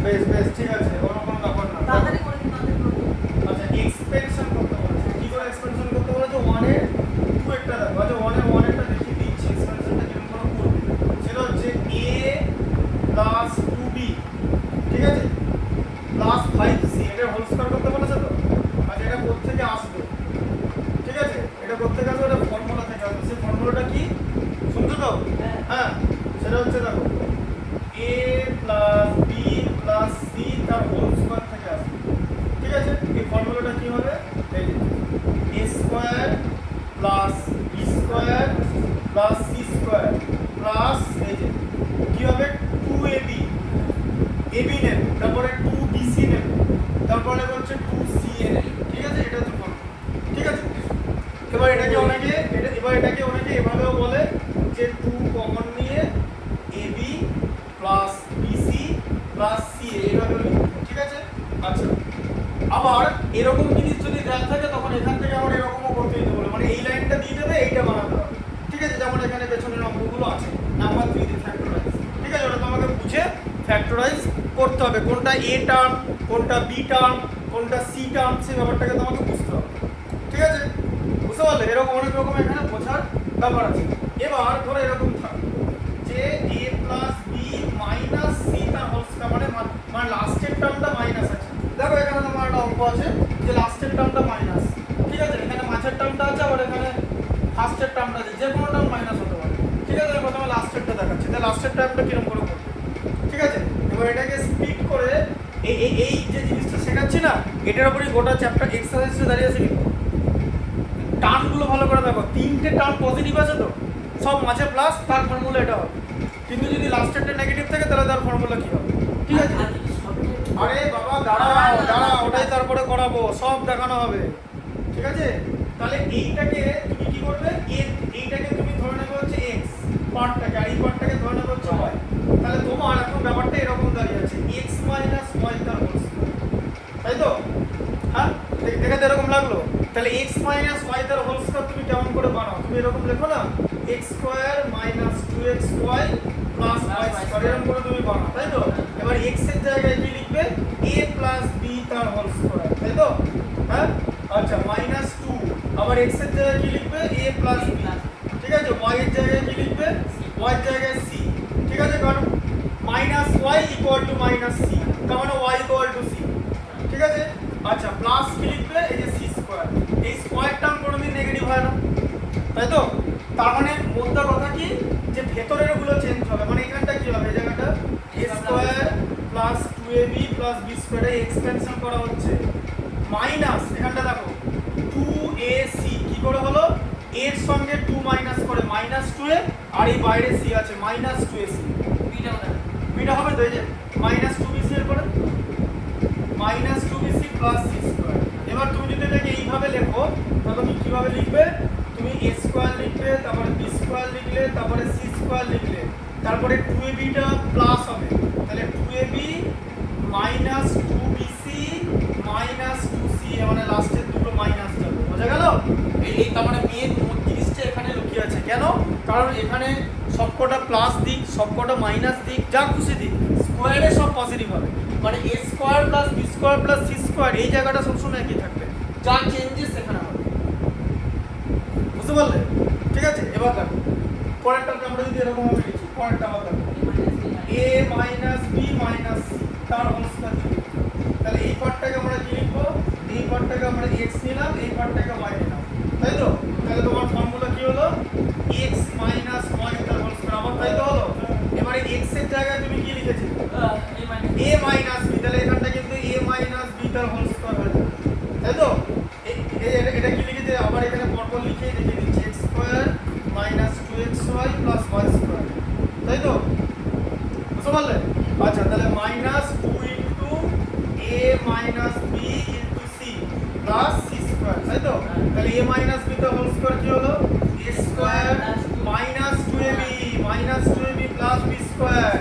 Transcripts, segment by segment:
বেশ বেশ ঠিক আছে, কোনো কোনো ব্যাপার না। তাড়াতাড়ি করে দিন, তাড়াতাড়ি করে দিন। আচ্ছা এক্সপেনশন করতে বলেছে, কি করে এক্সপেনশন করতে বলেছে? 1 এর 2 একটা দেখো। আচ্ছা 1 এর 1 একটা দেখিয়ে দিচ্ছি এক্সপেনশনটা কিরকম করে করবে। সেটা হচ্ছে a প্লাস 2b, ঠিক আছে, প্লাস 5c, এটা হোল স্কয়ার করতে বলেছে তো। আচ্ছা এটা কোথা থেকে আসবে? ঠিক আছে, এটা কোথা থেকে আসবে? এটা ফর্মুলা থেকে আসবে। সেই ফর্মুলাটা কি শুনছো তো? হ্যাঁ, সেটা হচ্ছে দেখো a plus b plus c তার হোল স্কয়ার থেকে আসবে। ঠিক আছে, এই ফর্মুলাটা কি হবে? এই a square plus b square plus c square plus এই যে কি হবে 2ab, ab নেবে, তারপরে 2bc নেবে, তারপরে হচ্ছে 2ca নেবে। ঠিক আছে, এটা হচ্ছে ফর্মুলা। ঠিক আছে, এবার এটাকে অনেকে এভাবেও বলে যে 2 কমন নিয়ে ab plus bc plus ca এইভাবে লিখবে। ঠিক আছে, আচ্ছা আবার এরকম জিনিস যদি দেওয়া থাকে তখন এখান থেকে আবার এরকমও করতে দিতে বলে, মানে এই লাইনটা দিয়ে দেবে, এইটা বানাতে হবে। ঠিক আছে, যেমন এখানে পেছনের অঙ্কগুলো আছে নাম্বার 3 তে ফ্যাক্টরাইজ। ঠিক আছে, ওটা তোমাকে বুঝে ফ্যাক্টরাইজ করতে হবে, কোনটা a টার্ম, কোনটা b টার্ম, কোনটা c টার্ম, সেই ব্যাপারটাকে তোমাকে বুঝতে হবে। ঠিক আছে, বুঝতে পারলে? এরকম অনেক রকম এখানে বোঝার ব্যাপার আছে। এবার ধরো এরকম থাকবে যে a plus b minus c তার হোল স্কয়ার, মানে লাস্টের টার্মটা মাইনাস আছে। দেখো এখানে তোমার একটা অঙ্ক আছে যে লাস্টের টার্মটা মাইনাস। ঠিক আছে, এখানে মাঝের টার্মটা আছে, আবার এখানে ফার্স্টের টার্মটা আছে, যে কোনো টার্ম মাইনাস হতে পারে। ঠিক আছে, আমি প্রথমে লাস্টেরটা দেখাচ্ছি, তাহলে লাস্টের টার্মটা কিরকম করে করবে। ঠিক আছে, এবার এটাকে স্প্লিট করে এই যে জিনিসটা শেখাচ্ছি না, এটার উপরই গোটা চ্যাপ্টার এক্সারসাইজটা দাঁড়িয়ে আছে। কিন্তু টার্মগুলো ভালো করে দেখো, তিনটে টার্ম পজিটিভ আছে তো, সব মাঝে প্লাস, তার ফর্মুলা এটা হবে। কিন্তু যদি লাস্টেরটা নেগেটিভ থাকে তাহলে তার ফর্মুলা কি হবে? ঠিক আছে, আরে বাবা দাঁড়াও, ওটাই তারপরে করাবো, সব দেখানো হবে। ঠিক আছে, তাহলে এইটাকে তুমি কি করবে? এইটাকে তুমি ধরে নেবে হচ্ছে x পার্টটাকে, আর এই পার্টটাকে ধরে নেবে হচ্ছে y। তাহলে তোমার এখন ব্যাপারটা এরকম দাঁড়িয়ে আছে x মাইনাস y তার হোল স্কয়ার, তাই তো? হ্যাঁ, দেখাতে এরকম লাগলো। তাহলে x মাইনাস y তার হোল স্কয়ার তুমি কেমন করে বানাও? তুমি এরকম লেখো না, x square minus 2xy plus y square, এরকম করে তুমি বানাও, তাই তো? এবার x এর জায়গায় কি লিখবে? a প্লাস b তার হোল স্কয়ার, তাই তো? হ্যাঁ, আচ্ছা মাইনাস 2, আবার x এর জায়গায় কি লিখবে? a plus b। ঠিক আছে, y এর জায়গায় কি লিখবে? y এর জায়গায় c। ঠিক আছে, কারণ minus y equal to minus c, তার মানে y ইকুয়াল টু c। ঠিক আছে, আচ্ছা প্লাস কি লিখবে? এই যে c স্কয়ার, এই স্কয়ার টার্ম কোনোদিন নেগেটিভ হয় না, তাই তো? তার মানে মোদ্দা কথা কি, যে ভেতরের গুলো চেঞ্জ হবে, মানে এখানটা কি হবে? এই জায়গাটা a square plus 2ab plus b square এর এক্সপেনশন করা হচ্ছে, মাইনাস এখানটা দেখো 2ac, কি করে হলো? এর সঙ্গে 2 মাইনাস করে মাইনাস 2a, আর এই বাইরে c আছে মাইনাস 2ac, বিটা হবে তো, এই যে মাইনাস 2bc এর পরে minus 2bc plus c square. এবার তুমি যদি এটাকে এইভাবে লেখো তাহলে তুমি কিভাবে লিখবে? তুমি a স্কয়ার লিখবে, তারপরে b স্কয়ার লিখলে, তারপরে c স্কয়ার লিখলে, তারপরে 2ab টা প্লাস হবে, তাহলে 2ab minus 2bc minus 2c, মানে লাস্টের দুটো মাইনাস যাবে। বোঝা গেল? এই তার মানে মেন জিনিসটা এখানে লুকিয়ে আছে। কেন? কারণ এখানে সবকটা প্লাস দিক, সবকটা মাইনাস দিক, যা খুশি দিক, স্কয়ারে সব পজিটিভ হবে, মানে a square plus b square plus c square এই জায়গাটা সবসময় একই থাকবে, যা চেঞ্জেস এখানে হবে। বুঝতে পারলে? ঠিক আছে, এবার দেখো পরেরটাকে আমরা যদি এরকম ভাবে লিখি, পরেরটা আবার দেখো a minus b minus c তার হোল স্কয়ার। তাহলে এই পার্টটাকে আমরা কি লিখবো? এই পার্টটাকে আমরা x নিলাম, এই পার্টটাকে y নিলাম, তাই তো? তাহলে তোমার ফর্মুলা কি হলো? x মাইনাস y তার হোল স্কয়ার, আবার তাই তো হলো। এবারে x এর জায়গায় তুমি কি লিখেছো? a মাইনাস b, তাহলে এখানটা কিন্তু a মাইনাস b তার হোল স্কয়ার হয়ে যাবে, তাই তো? এটা কি লিখেছে? আবার এখানে পরপর লিখে দিচ্ছি x square minus 2xy plus y square, তাই তো? বুঝতে পারলে? আচ্ছা, তাহলে minus 2 into a minus b into c plus c square, তাই তো? তাহলে a মাইনাস b তার হোল স্কয়ার কি হলো? a square minus 2ab plus b square,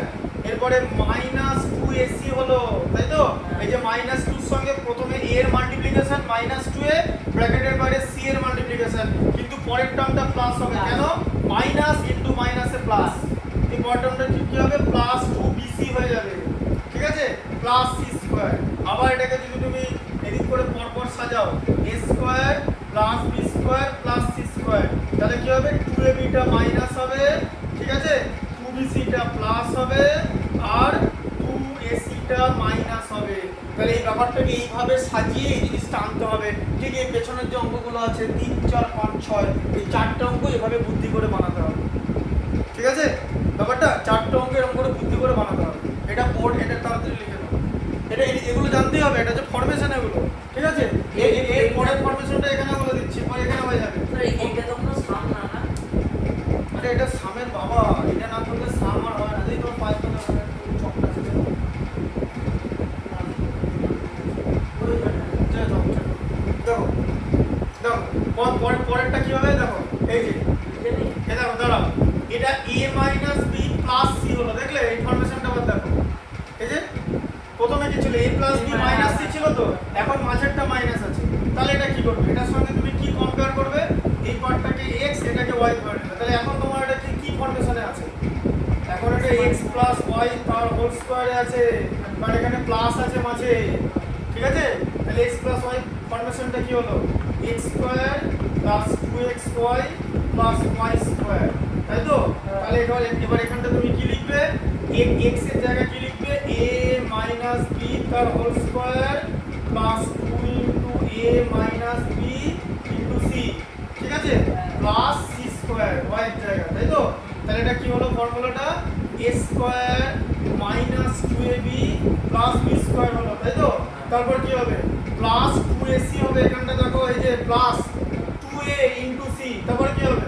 এরপরে মাইনাস 2ac হলো, তাই তো? এই যে মাইনাস 2 এর সঙ্গে প্রথমে a এর মাল্টিপ্লিকেশন মাইনাস 2a, ব্র্যাকেটের বাইরে c এর মাল্টিপ্লিকেশন, কিন্তু পরের টার্মটা প্লাস হবে। কেন? মাইনাস ইনটু মাইনাসে প্লাস, এই পরের টার্মটা কি হবে? প্লাস 2bc হয়ে যাবে। ঠিক আছে, প্লাস আবার এটাকে যদি তুমি এদিক করে পরপর সাজাও a square plus b square plus c square, তাহলে কি হবে 2ab টা মাইনাস হবে, ঠিক আছে, 2bc টা প্লাস হবে আর 2ac টা মাইনাস হবে। তাহলে এই ব্যাপারটাকে এইভাবে সাজিয়ে এই জিনিসটা আনতে হবে। ঠিক এই পেছনের যে অঙ্কগুলো আছে 3 4 5 6 এই চারটা অঙ্ক এভাবে বুদ্ধি করে বানাতে হবে, ঠিক আছে, ব্যাপারটা চারটা অঙ্ক এরকম করে বুদ্ধি করে বানাতে হবে। এটা বোর্ড, এটা তাড়াতাড়ি লিখে নাও, এটা এগুলো জানতেই হবে, এটা যে ফরমেশন এগুলো, ঠিক আছে। এর পরের ফরমেশনটা এখানে বলে দিচ্ছি, পরে এখানে হয়ে যাবে। এটা তো কোনো সাম না না, আরে এটা সামের বাবা, এটা না করলে সাম আর হয় না। যদি তোমার পাঁচ টাকা চকটা ছিল দেখো দেখো পরেরটা কি হবে দেখো, এই যে এটা দেখো দাঁড়াও, এটা a minus b plus c হলো, দেখলে এই ফরমেশনটা আবার দেখো। এই যে প্রথমে কি ছিল a plus b minus c ছিল, তো এখন মাঝেরটা মাইনাস আছে, তাহলে এটা কি করবে, এটার সঙ্গে তুমি কি কম্পেয়ার করবে, এই পার্টটাকে x এটাকে y ধরে নেবে, তাহলে এখন তোমার এটা কি ফরমেশনে আছে, এখন এটা x প্লাস y তার হোল স্কয়ারে আছে, মানে এখানে প্লাস আছে মাঝে, ঠিক আছে। তাহলে x প্লাস y ফরমেশনটা কি হলো, x square plus 2xy plus y square, তাই তো। তাহলে এবার এখানটা তুমি কি লিখবে, x এর জায়গায় কি লিখবে, a মাইনাস b তার whole square plus 2 into a minus b into c, ঠিক আছে, প্লাস c স্কয়ার y এর জায়গায়, তাই তো। তাহলে এটা কি হলো ফর্মুলাটা, a square minus 2ab plus b square হলো, তাই তো। তারপর কি হবে, প্লাস 2ac হবে, এখানটা দেখো এই যে প্লাস 2a ইনটু c, তারপর কি হবে,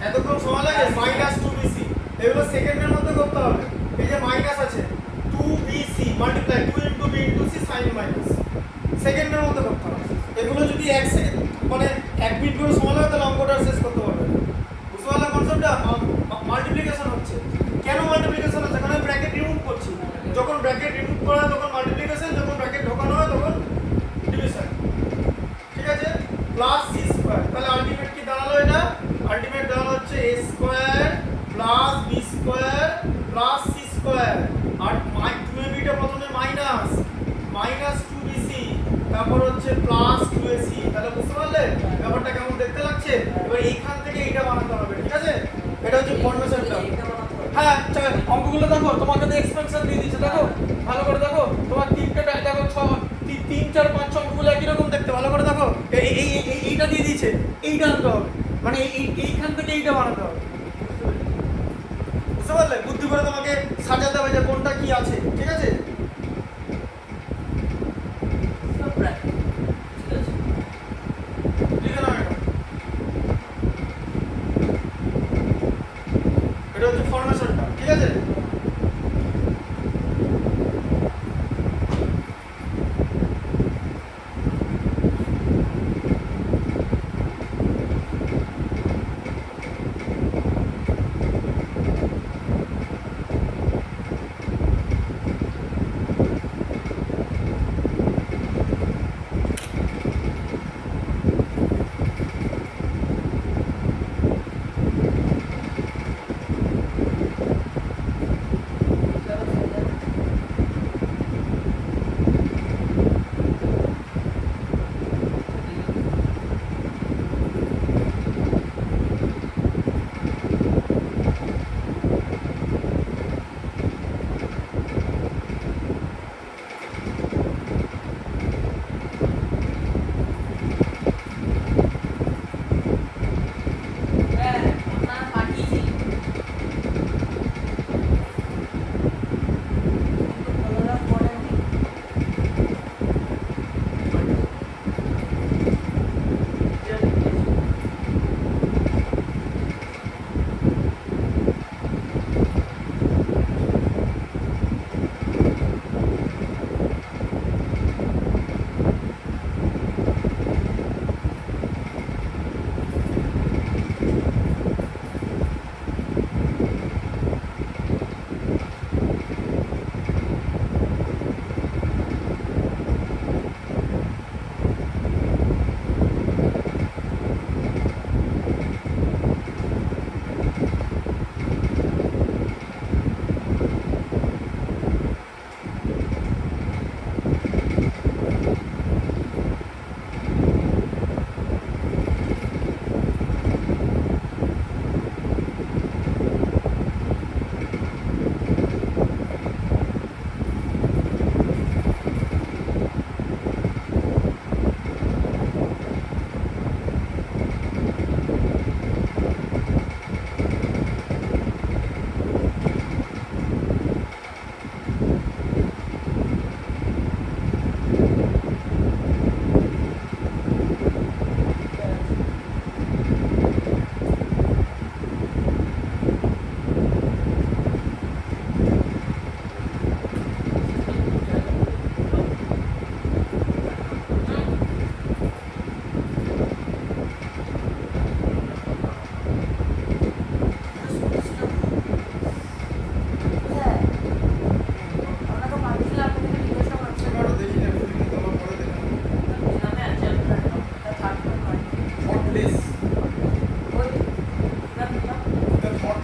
এতক্ষণ সময় লাগে, মাইনাস 2bc, এগুলো সেকেন্ডের মধ্যে করতে হবে। এই যে মাইনাস আছে 2bc multiply 2 into b into c sign minus, সেকেন্ডের মধ্যে করতে হবে। এগুলো যদি 1 সেকেন্ড মানে 1 মিনিট করে সময় লাগে তাহলে অঙ্কটা শেষ করতে পারবে না। বুঝতে পারলে কনসেপ্টটা, মাল্টিপ্লিকেশন হচ্ছে, কেন মাল্টিপ্লিকেশন হচ্ছে, কারণ ব্র্যাকেট রিমুভ করছি, যখন ব্র্যাকেট রিমুভ করা হয় তখন মাল্টিপ্লিকেশন, যখন ব্র্যাকেট ঢোকানো হয় তখন ডিভিশন, ঠিক আছে, প্লাস c স্কয়ার। তাহলে আলটিমেট কি দাঁড়ালো, এটা আলটিমেট দাঁড়ালো হচ্ছে a square plus b square plus c square, আর 2ab টা প্রথমে মাইনাস মাইনাস 2bc, তারপর হচ্ছে প্লাস 2ac। তাহলে বুঝতে পারলে ব্যাপারটা কেমন দেখতে লাগছে। এবার এইখান থেকে এইটা বানাতে হবে, ঠিক আছে, এটা হচ্ছে ফরমেশনটা। হ্যাঁ চল অঙ্কগুলো দেখো, তোমাকে তো এক্সপেনশন দিয়ে দিয়েছে, দেখো ভালো করে দেখো, তোমার তিনটা দেখো 3 4 5 অঙ্কগুলো একই রকম দেখতে, ভালো করে দেখো, এইটা দিয়ে দিয়েছে, এইটা আনতে হবে, মানে এইখান থেকে এইটা বানাতে হবে, বুঝতে পারলে, বুদ্ধি করে তোমাকে সাজাতে হবে যে কোনটা কি আছে, ঠিক আছে। লিখে নাও এটা হচ্ছে ফরমেশনটা, ঠিক আছে।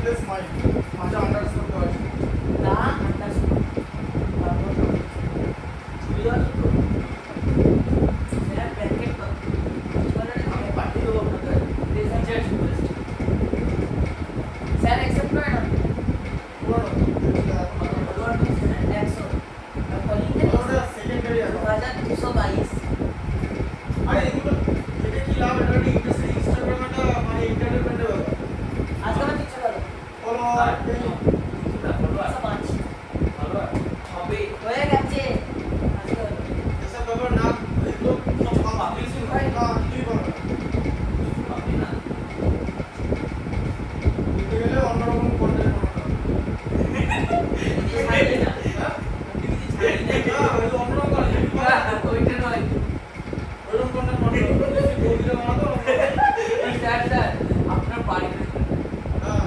প্লেস মাইন্ড মাঝে আন্ডারস্কোর দেওয়া আছে না আন্ডারস্কোর তারপর ছবি দেওয়া আছে তো সেটা ব্র্যাকেট তো বলে আমি পাঠিয়ে দেবো আপনাদের রেজাল্ট রিকোয়েস্ট স্যার অ্যাকসেপ্ট করে না পুরো ফলোয়ার তো 100 আর কলিং এর ওটা সেকেন্ডারি আছে 2222 আরে এগুলো এটা কি লাভ এটা একটা ইন্ডাস্ট্রি ইনস্টাগ্রামটা মানে এন্টারটেইনমেন্টের ব্যাপার আজকে আমার কিছু ভালো ফলোয়ার সব আছে ফলোয়ার হবে হয়ে গেছে আজকে হলো এসব ব্যাপার না এগুলো সব পাবলিশিং হয় না কিছুই করে না পাবি না দিতে গেলে অন্যরকম কন্টেন্ট ছাড়ি না হ্যাঁ ছাড়ি না না ওই অন্যরকম ওইটা নয় ওরকম কন্টেন্ট বানানো বলিটা বানাতো স্যার স্যার আপনার বাড়ি হ্যাঁ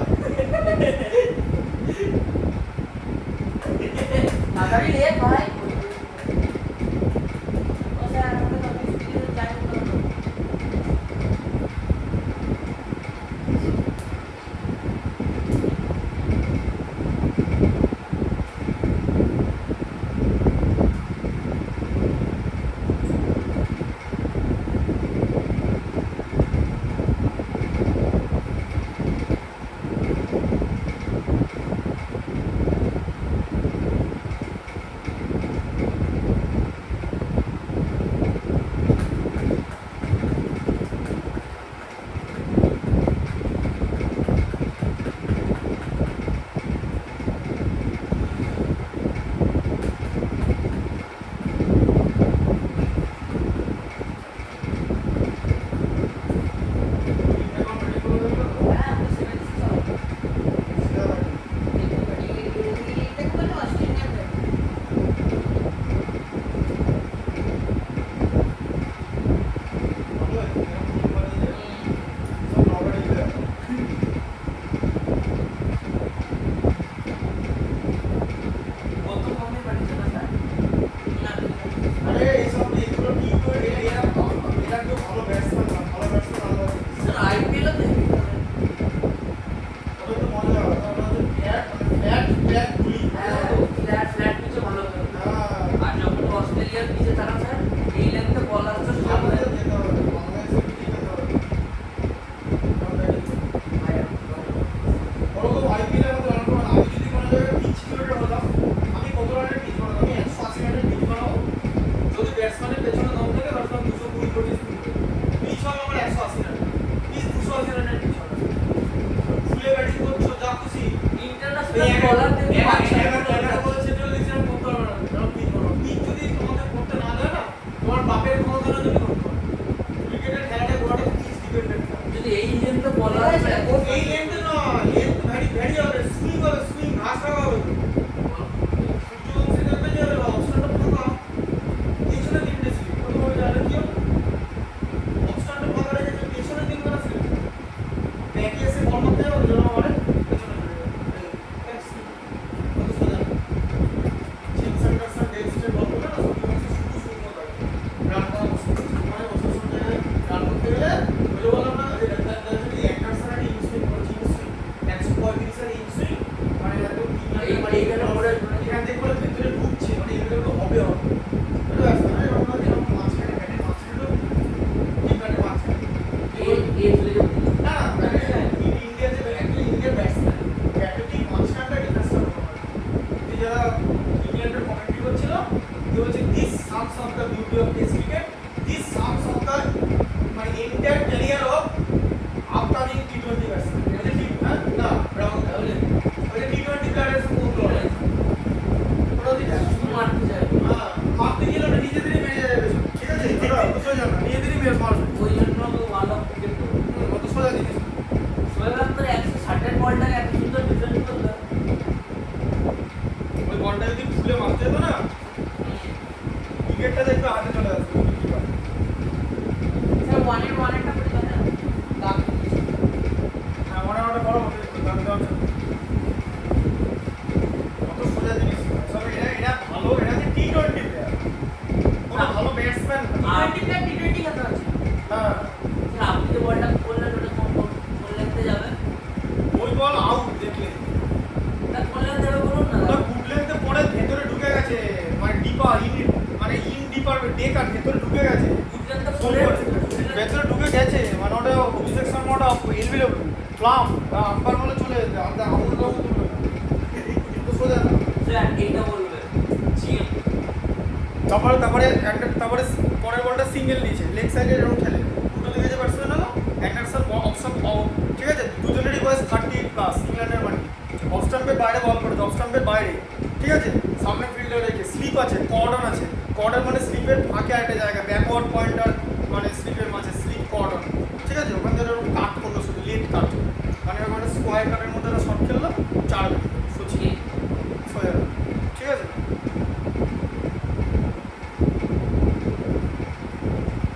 তাড়াতাড়ি রে ভাই ও স্যার আমাকে তো অফিস থেকে যাই না এখন রেডি করে দেবো হ্যাঁ আমরা 76 সব সেটা দেখো না অস্ট্রেলিয়ান ভালো এরকম করে যে সব নরমালি দেয় কত কমে পাঠিয়েছে না স্যার আরে এইসব এগুলো কি করে এরা কেউ ভালো ব্যাটসম্যান না ভালো ব্যাটসম্যান আলাদা স্যার আইপিএল তে ওটা তো মজা হয় ওটা হচ্ছে ফ্ল্যাট গুলি হ্যাঁ তো ফ্ল্যাট ফ্ল্যাট পিচে ভালো করে হ্যাঁ আর যখন অস্ট্রেলিয়ার পিচে তারা স্যার এই লেন্থে বল আসছে সামনে আমাদের যেতে হবে বাংলাদেশে যেতে হবে ওরকম আইপিএলের মতো রান করবেন আমি যদি কোনো জায়গায় পিচ কিলোমিটার হতাম আমি কত রানের পিচ বানাবো আমি 180 রানের পিচ বানাবো যদি ব্যাটসম্যানের পেছনে দম থাকে তাহলে আমি 220 কোটি স্পিড পিচ হবে আমার 180 রান পিচ 280 রানের পিচ হবে ফুলে ব্যাটিং করছো যা খুশি ইন্টারন্যাশনাল বলার থেকে এগারো বল সেটেল লিখছিলাম করতে পারবে না কারণ পিচ বলো পিচ যদি তোমাদের করতে না দেয় না তোমার বাপের ক্ষমতা না তুমি করতে পারবে ক্রিকেটের খেলাটা গোটাটা পিচ ডিপেন্ডেন্ট যদি এই লেন্থে বলার এই লেন্থে না লেন্থ ভ্যারি ভ্যারি হবে সুইং ঘাস রাখা হবে সূর্যবংশী দেখবে যে অপশনটা ফাঁকা পেছনে তিনটে স্লিপ কত হবে জানেন কি হবে অপশনটা ফাঁকা রেখেছে পেছনে তিনটে স্লিপ ব্যাকে এসে বল করতে হবে যেন মানে পেছনে চলে যাবে দেখলে তা করলে দেবে বলুন না ওটা গুডল্যান্ডে পরে ভেতরে ঢুকে গেছে মানে ডিপার মানে ইন ডিপার ডেকার ভেতরে ঢুকে গেছে বুঝলেন তো পড়ে ভেতরে ঢুকে গেছে মানে ওটা অভিষেকশন ওটা এলবিলে প্লাম আম্পার বলে চলে যেতে আমাদের আমল কাউ তুলবে না কিন্তু সোজা না স্যার এইটা বলবে জিএম তারপরে তারপরে পরের বলটা সিঙ্গেল নিয়েছে লেগ সাইডে এরকম খেলে দুটো লেগেছে ব্যাটসম্যান হলো অ্যান্ডারসন অপশন ঠিক আছে দুজনেরই বয়স 38 প্লাস ইংল্যান্ডের মানে অফ স্টাম্পের বাইরে বল করেছে অফ স্টাম্পের বাইরে ঠিক আছে সামনে ফিল্ডে রেখে স্লিপ আছে কর্ডন আছে কর্ডন মানে স্লিপের ফাঁকে একটা জায়গা ব্যাকওয়ার্ড পয়েন্টার মানে স্লিপের মাঝে স্লিপ কর্ডন ঠিক আছে ওখান থেকে ওরকম কাট করলো শুধু লেট কাট মানে ওখানে স্কোয়ার কাটের মধ্যে একটা শট খেললো 4 উইকেট সুচিয়ে সোজা ঠিক আছে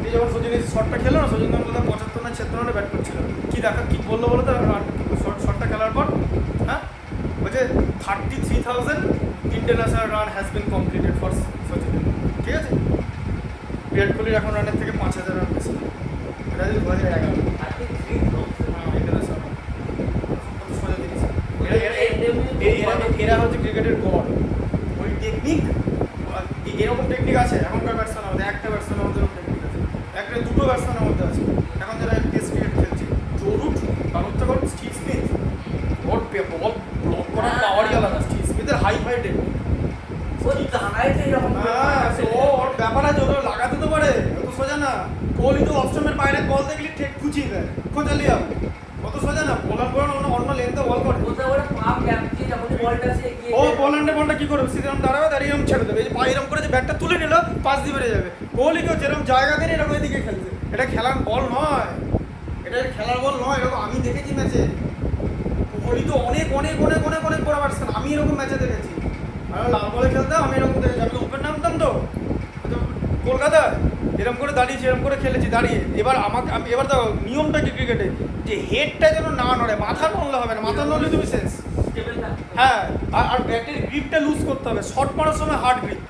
এই যখন সচিন এই শটটা খেলো না সচিন বোধ হয় 75 না 76 রানে ব্যাট করছিল কি দেখা কি বললো বলো তো শটটা খেলার পর হ্যাঁ বলছে 33,000 international run has been completed for Sachin ঠিক আছে বিরাট কোহলির এখন রানের থেকে 5,000 রান বেশি এটা যদি 2011 ইন্টারন্যাশনাল কত সোজা জিনিস এরা হচ্ছে ক্রিকেটের গড ওই টেকনিক এরকম টেকনিক আছে এখনকার ব্যাটসম্যান আমাদের একটা ব্যাটসম্যানের মধ্যে টেকনিক আছে একটা দুটো ব্যাটসম্যানের মধ্যে আছে এখন যারা টেস্ট ক্রিকেট খেলছে জরুর কারণ তো স্টিভ স্মিথ বল ব্লক করার পাওয়ারই আলাদা স্টিভ স্মিথের হাই টেকনিক ওই দাঁড়াইতে এরকম হ্যাঁ ওর ব্যাপার আছে ওটা লাগাতে তো পারে অত সোজা না কোহলি তো অপশনের বাইরে বল দেখলি ঠেক খুঁচিয়ে দেয় খোঁচালি আপনি অত সোজা না বোলার করে অন্য লেন্থে বল করে ওটা ওরা পা গ্যাপ দিয়ে যখন বলটা সে এগিয়ে ও পোল্যান্ডে বলটা কি করবে সিরাম দাঁড়াবে দাঁড়িয়ে এরকম ছেড়ে দেবে এই যে পা এরকম করে যে ব্যাটটা তুলে নিল পাস দিয়ে বেরিয়ে যাবে কোহলিকেও যেরকম জায়গা দিয়ে এরকম এদিকে খেলছে এটা খেলার বল নয় এটা খেলার বল নয় এরকম আমি দেখেছি ম্যাচে কোহলি তো অনেক অনেক অনেক অনেক অনেক বড় ব্যাটসম্যান আমি এরকম ম্যাচে দেখেছি আর লাল বলে খেলতাম আমি এরকম দেখেছি আমি ওপেন নামতাম তো কলকাতায় এরকম করে দাঁড়িয়েছি এরকম করে খেলেছি দাঁড়িয়ে এবার আমি এবার দেখো নিয়মটা কি ক্রিকেটে যে হেডটা যেন না নড়ে মাথা নড়লে হবে না মাথা নড়লে তুমি শেষ হ্যাঁ আর ব্যাটের গ্রিপটা লুজ করতে হবে শর্ট মারার সময় হার্ড গ্রিপ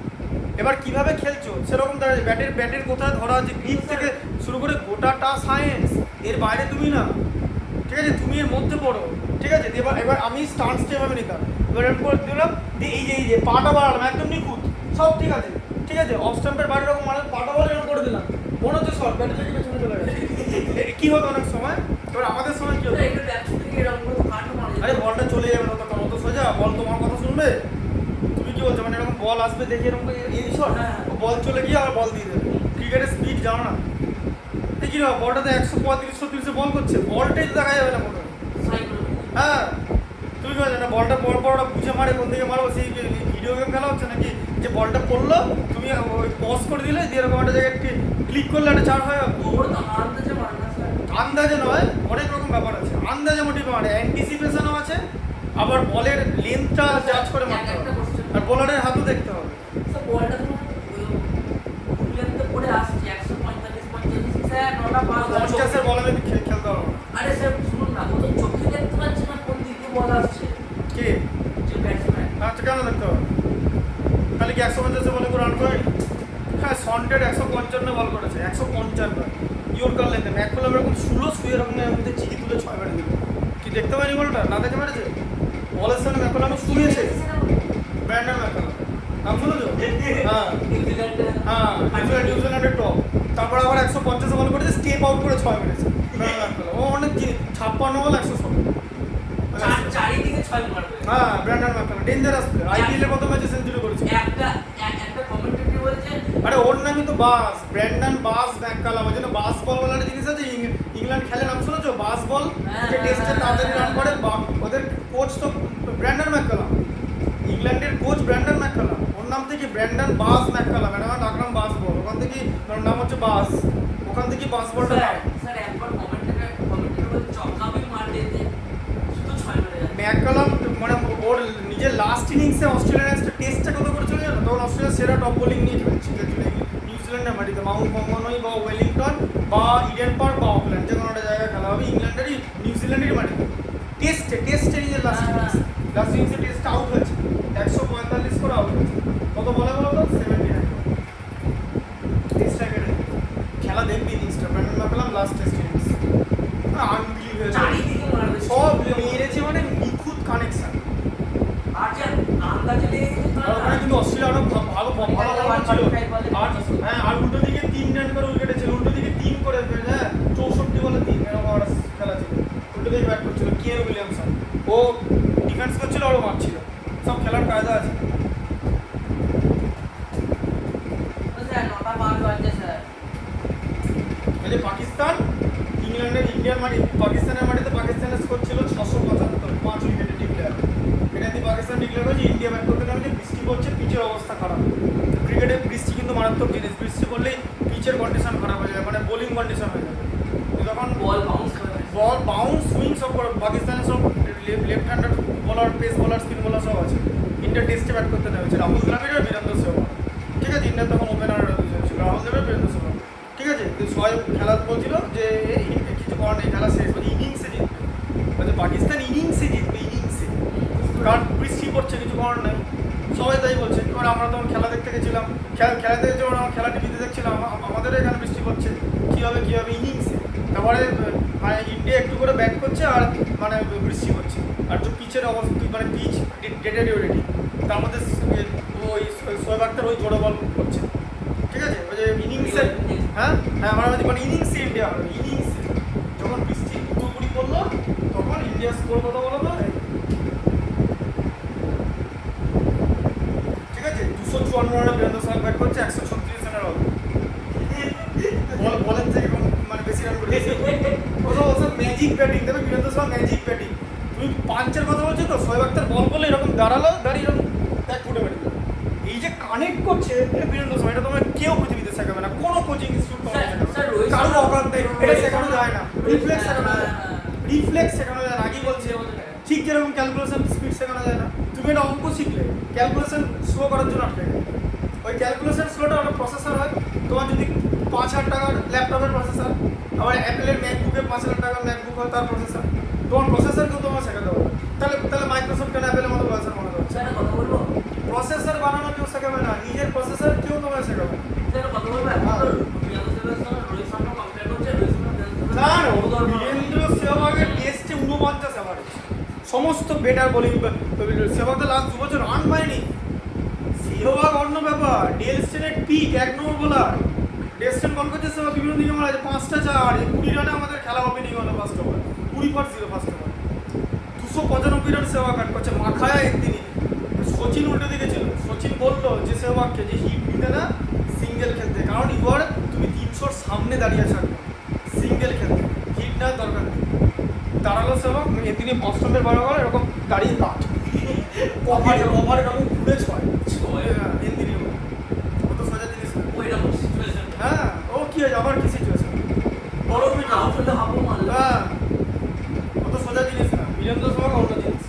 এবার কিভাবে খেলছো সেরকম দাঁড়িয়ে ব্যাটের কোথায় ধরা আছে গ্রিপ থেকে শুরু করে গোটাটা সায়েন্স এর বাইরে তুমি না ঠিক আছে তুমি এর মধ্যে পড়ো ঠিক আছে এবার আমি স্টান্সটা এভাবে নিতাম এবার এরকম করে দিলাম দিয়ে এই যে পাটা বাড়ালাম একদম নিখুঁত সব ঠিক আছে অফ স্টাম্পের বাইরে এরকম মানে পাটা বলে এরকম করে দিলাম মনে হচ্ছে শর্ট ব্যাটে লেগে পেছনে চলে গেছে কি হবে অনেক সময় এবার আমাদের সময় কি হবে আরে বলটা চলে যাবে না তখন অত সোজা বল তোমার কথা শুনবে তুমি কি বলছো মানে এরকম বল আসবে দেখে এরকম এই শট বল চলে গিয়ে আবার বল দিয়ে দেবে ক্রিকেটের স্পিড জানো না দেখি না বলটাতে 135-130 বল করছে বলটাই তো দেখা যাবে না মনে হ্যাঁ তুমি কি না বলটা পর ওরা বুঝে মারে কোন দিকে মারবো সেই ভিডিও গেম খেলা হচ্ছে নাকি যে বলটা পড়লো তুমি ওই পজ করে দিলে দিয়ে এরকম একটা জায়গায় ক্লিক করলে একটা চার হয় আন্দাজে নয় অনেক রকম ব্যাপার আছে আন্দাজে মোটিভে মারে অ্যান্টিসিপেশনও আছে আবার বলের লেন্থটা জাজ করে মারতে হবে আর বোলারের হাতও দেখতে হবে পঞ্চাশের বলে খেলতে হবে আরে স্যার শুনুন না ও তো চোখে দেখতে পাচ্ছে না কোন দিকে বল আসছে কে যে ব্যাটসম্যান আচ্ছা কেন দেখতে হবে তাহলে কি 150 বলে রান করে হ্যাঁ সন্টেড 155 বল করেছে 155 ইয়র্কার লেন্থে ম্যাককুলাম এরকম শুয়ে এরকম মধ্যে চিকি তুলে 6 মেরে দিল কি দেখতে পাইনি বলটা না দেখে মেরেছে বলের সামনে ম্যাককুলাম শুয়েছে ব্র্যান্ডন ম্যাককুলাম নাম শুনেছো হ্যাঁ নিউজিল্যান্ডের টপ তারপর আবার 150 বল করেছে স্টেপ আউট করে 6 মেরেছে ও অনেক 56 বল 116 চারিদিকে 6 মারবে হ্যাঁ Brandon McCullum dangerous player IPL এর প্রথম ম্যাচে সেঞ্চুরি করেছে একটা কমেন্টেটর বলছে আরে ওর নামই তো বাস ব্র্যান্ডন বাস ম্যাককালাম ওই জন্য বাস বল বলার জিনিস আছে ইংল্যান্ড খেলে নাম শুনেছো বাস বল যে টেস্টে তাড়াতাড়ি রান করে ওদের কোচ তো ব্র্যান্ডন ম্যাককালাম ইংল্যান্ডের কোচ ব্র্যান্ডন ম্যাককালাম ওর নাম থেকে ব্র্যান্ডন বাস ম্যাককালাম এটা আমার ডাকনাম বাস বল ওখান থেকে ওর নাম হচ্ছে বাস ওখান থেকে বাস বলটা স্যার একবার কমেন্টেটর চকাবি মার দিতে শুধু 6 মেরে যায় ম্যাককালাম মানে ওর নিজের লাস্ট ইনিংসে অস্ট্রেলিয়ান টেস্টটা কত করেছিল জানো তখন অস্ট্রেলিয়ার সেরা টপ বোলিং নিয়ে খেলছিল নিউজিল্যান্ডের মাটিতে মাউন্ট মঙ্গনই বা ওয়েলিংটন বা ইডেন পার্ক বা অকল্যান্ড যে কোনো একটা জায়গায় খেলা হবে ইংল্যান্ডেরই নিউজিল্যান্ডেরই মাটিতে টেস্টে নিজের লাস্ট ইনিংসে টেস্ট আউট হয়েছে 145 করে আউট হয়েছে কত বলে বলো তো 79 টেস্টটা কেটে খেলা দেখবি ইনিংসটা Brendon McCullum last test innings unbelievable চারিদিকে মারবে সব মেরেছে মানে নিখুঁত কানেকশন। আর যে আন্দাজে লেগে গেছে আর ওখানে কিন্তু অস্ট্রেলিয়া আরো ভালো ভালো ভালো ছিল। আর হ্যাঁ, আর উল্টো দিকে 3 রান করে উইকেটে ছিল, উল্টো দিকে 3 করে, হ্যাঁ 64 বলে 3 এরকম একটা খেলা ছিল। উল্টো দিকে ব্যাট করছিল কে উইলিয়ামসন, ও ডিফেন্স করছিল আর ও মারছিল। সব খেলার কায়দা আছে। স্যার 9টা 5 বাজছে স্যার। এই যে পাকিস্তান ইংল্যান্ডের ইন্ডিয়ার মাটি, পাকিস্তানের মাটিতে পাকিস্তানের স্কোর ছিল 675, 5 উইকেটে ডিক্লেয়ার। এটা দিয়ে পাকিস্তান ডিক্লেয়ার করেছে ইন্ডিয়া ব্যাট করতে নামছে, বৃষ্টি পড়ছে, পিচের অবস্থা খারাপ। ক্রিকেটে বৃষ্টি কিন্তু মারাত্মক জিনিস, বৃষ্টি পড়লেই পিচের কন্ডিশন খারাপ হয়ে যাবে, মানে বোলিং কন্ডিশন হয়ে যাবে। তখন বল বাউন্স সুইং সব করে পাকিস্তানের সব লেফট হ্যান্ডার বলার, পেস বলার, স্পিন বলার সব আছে। ইন্ডিয়া টেস্টে ব্যাট করতে নেমেছে রাহুল দ্রাবিড় আর বীরেন্দ্র সেহবাগ, ঠিক আছে। ইন্ডিয়ার তখন ওপেনার ছিল রাহুল দ্রাবিড়, বীরেন্দ্র সেহবাগ, ঠিক আছে। সবাই খেলা বলছিল যে কিছু করার নেই, খেলা শেষ, বলছে ইনিংসে জিতবে, বলছে পাকিস্তান ইনিংসে জিতবে, ইনিংসে, কারণ বৃষ্টি পড়ছে, কিছু করার নেই। সবাই তাই বলছে। এবার আমরা তখন খেলা দেখতে গেছিলাম, খেলা দেখে যখন আমার খেলা টিভিতে দেখছিলাম, আমাদের এখানে বৃষ্টি পড়ছে, কী হবে ইনিংসে। তারপরে মানে ইন্ডিয়া একটু করে ব্যাট করছে আর মানে বৃষ্টি হচ্ছে, আর যে পিচের অবস্থা, মানে পিচ ডেটেরিওরেটিং, তার মধ্যে ওই শোয়েব আখতার ওই জোড়ো বল করছে, ঠিক আছে। ওই যে ইনিংসে, হ্যাঁ হ্যাঁ আমার মানে ইনিংসে ইন্ডিয়া হবে, ইনিংসে। যখন বৃষ্টি পুরোপুরি পড়লো তখন ইন্ডিয়া স্কোর কত বলো তো, ঠিক আছে, 254 রানে বীরেন্দ্র সেহবাগ ব্যাট করছে, 136 রানের বলের থেকে মানে বেশি রান করেছে। ওসব ম্যাজিক ব্যাটিং, দেখবে বীরেন্দ্র সেহবাগ ম্যাজিক ব্যাটিং। তুমি পাঞ্চের কথা বলছো তো, শোয়েব আখতার বল করলে এরকম দাঁড়ালো, দাঁড়িয়ে এরকম ব্যাট ফুটে বেরিয়ে গেল। এই যে কানেক্ট করছে বীরেন্দ্র সেহবাগ, এটা তোমার কেউ পৃথিবীতে শেখাবে না, কোনো কোচিং ইনস্টিটিউট কারোর অকাল নেই, এটা শেখানো যায় না। রিফ্লেক্স শেখানো যায় না, রিফ্লেক্স শেখানো যায় না, আগেই বলছে। ঠিক যেরকম ক্যালকুলেশন স্পিড শেখানো যায় না, তুমি একটা অঙ্ক শিখলে ক্যালকুলেশন স্লো করার জন্য আটকে গেলে, ওই ক্যালকুলেশন স্লোটা একটা প্রসেসর হয়। তোমার যদি 5,000 টাকার ল্যাপটপের প্রসেসর, আবার অ্যাপেলের ম্যাকবুকের 5,000 টাকার ম্যাকবুক হয় তার প্রসেসর, তোমার প্রসেসরকেও তোমার শেখাতে হবে। তাহলে মাইক্রোসফট কেন অ্যাপেলের মতো প্রসেসর মনে করছে? স্যার কথা বলবো, প্রসেসর বানানো কেউ শেখাবে না, নিজের প্রসেসর কেউ তোমায় শেখাবে না। স্যার কথা বলবো, রোহিত শর্মা কম্পেয়ার করছে, রোহিত শর্মা বীরেন্দ্র সেহবাগের টেস্টে 49 এভারেজ, সমস্ত বেটার বোলিং। সেহবাগ তো লাস্ট 2 বছর রান পায়নি, সেহবাগ অন্য ব্যাপার। ডেল স্টেনের পিক 1 নম্বর বোলার, ডেল স্টেন বল করছে, সেহবাগ বিভিন্ন দিকে মারা যায় 5টা 4, 20 রানে আমাদের খেলা ওপেনিং হলো first over, 20/0 first over, 295 run Sehwag bat করছে। মাখায়া একদিনই সচিন উল্টো দিকে ছিল, সচিন বললো যে সেহবাগকে যে হিট নিতে না, সিঙ্গেল খেলতে, কারণ এবার তুমি 300-র সামনে দাঁড়িয়ে থাকবে, সিঙ্গেল খেলতে, হিট নেওয়ার দরকার নেই। দাঁড়ালো সেহবাগ এদিনে অষ্টমের বরাবর এরকম দাঁড়িয়ে কাট ওভারে এরকম ঘুরে ছয়, হিন্দির ও তো সোজা জিনিস না। ওইরকম সিচুয়েশন। হ্যাঁ, ও কি হয়েছে, আবার কি সিচুয়েশন, বড় পিট আউট হলে হাবু মারলো। হ্যাঁ, ও তো সোজা জিনিস না, বীরেন্দ্র সেহবাগ অন্য জিনিস।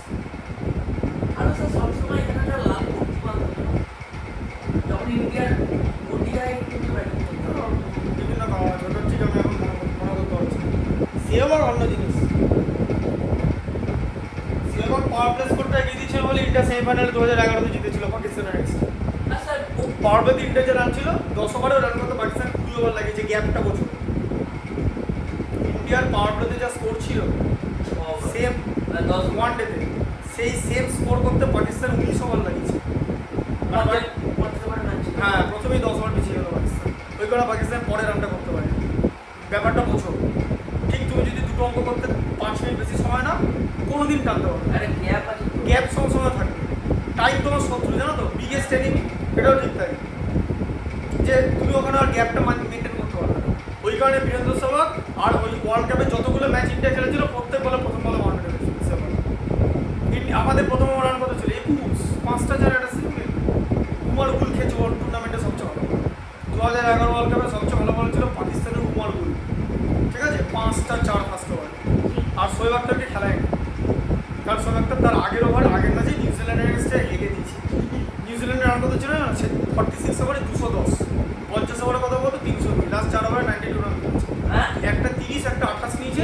আর স্যার সবসময় এখানে একটা লাভ করতে পারতো না, যখন ইন্ডিয়ার ওডিআই কিন্তু ব্যাটিং করতো বিভিন্ন কারণ আছে, ওটা ঠিক আমি এখন মনে করতে পারছি। সেহবাগ অন্য জিনিস, সেহবাগ পাওয়ার প্লে স্কোরটা এগিয়ে দিয়েছিল বলে ইন্ডিয়া সেমিফাইনালে 2011-তে জিতেছিল পাকিস্তানের এগেইনস্টে। আর স্যার পাওয়ার প্লেতে ইন্ডিয়া যে রান ছিল 10 ওভারেও রান করতে পাকিস্তান 20 ওভার লাগিয়েছে, গ্যাপটা প্রচুর। ইন্ডিয়ার পাওয়ার প্লেতে যা স্কোর ছিল সেম 10 ওয়ানডেতে, সেই সেম স্কোর করতে পাকিস্তান 19 ওভার লাগিয়েছে। হ্যাঁ, প্রথমেই 10 ওভার পিছিয়ে গেল পাকিস্তান, ওই কারণে পাকিস্তান পরে রানটা করতে পারে। ব্যাপারটা বোঝো, ঠিক তুমি যদি দুটো অঙ্ক করতে 5 মিনিট বেশি সময় না, কোনোদিন টানতে পারবে না। আরে গ্যাপ আছে, গ্যাপ সবসময় থাকবে, টাইম তোমার শত্রু, জানো তো, বিগেস্ট এনিমি, এটাও ঠিক থাকে যে তুমি ওখানে আর গ্যাপটা মেনটেন করতে পারবে না। ওই কারণে বীরেন্দ্র সেহবাগ আর ওই ওয়ার্ল্ড কাপে যতগুলো ম্যাচ ইন্ডিয়া খেলেছিল প্রত্যেক বলে প্রথম বলে 1 উইকেট হয়েছিল সেহবাগ। আমাদের প্রথম রান কত ছিল 21, 5টা 4 একটা সিঙ্গেল। উমার গুল খেয়েছে ওয়ার্ল্ড টুর্নামেন্টে সবচেয়ে ভালো, 2011 ওয়ার্ল্ড কাপে সবচেয়ে ভালো বল ছিল পাকিস্তানের উমার গুল, ঠিক আছে, 5টা 4 ফার্স্ট ওভার। আর শোয়েব আখতারকে খেলায় না, কারণ শোয়েব আখতার তার আগের ওভার আগের ম্যাচে নিউজিল্যান্ডের এগেইনস্টে এগিয়ে দিয়েছে। নিউজিল্যান্ডের রান কত ছিল না, 46 ওভারে 210, 50 ওভারে কত বলতো 302, লাস্ট 4 ওভারে 92 রান করেছে। হ্যাঁ একটা 30 একটা 28 নিয়েছে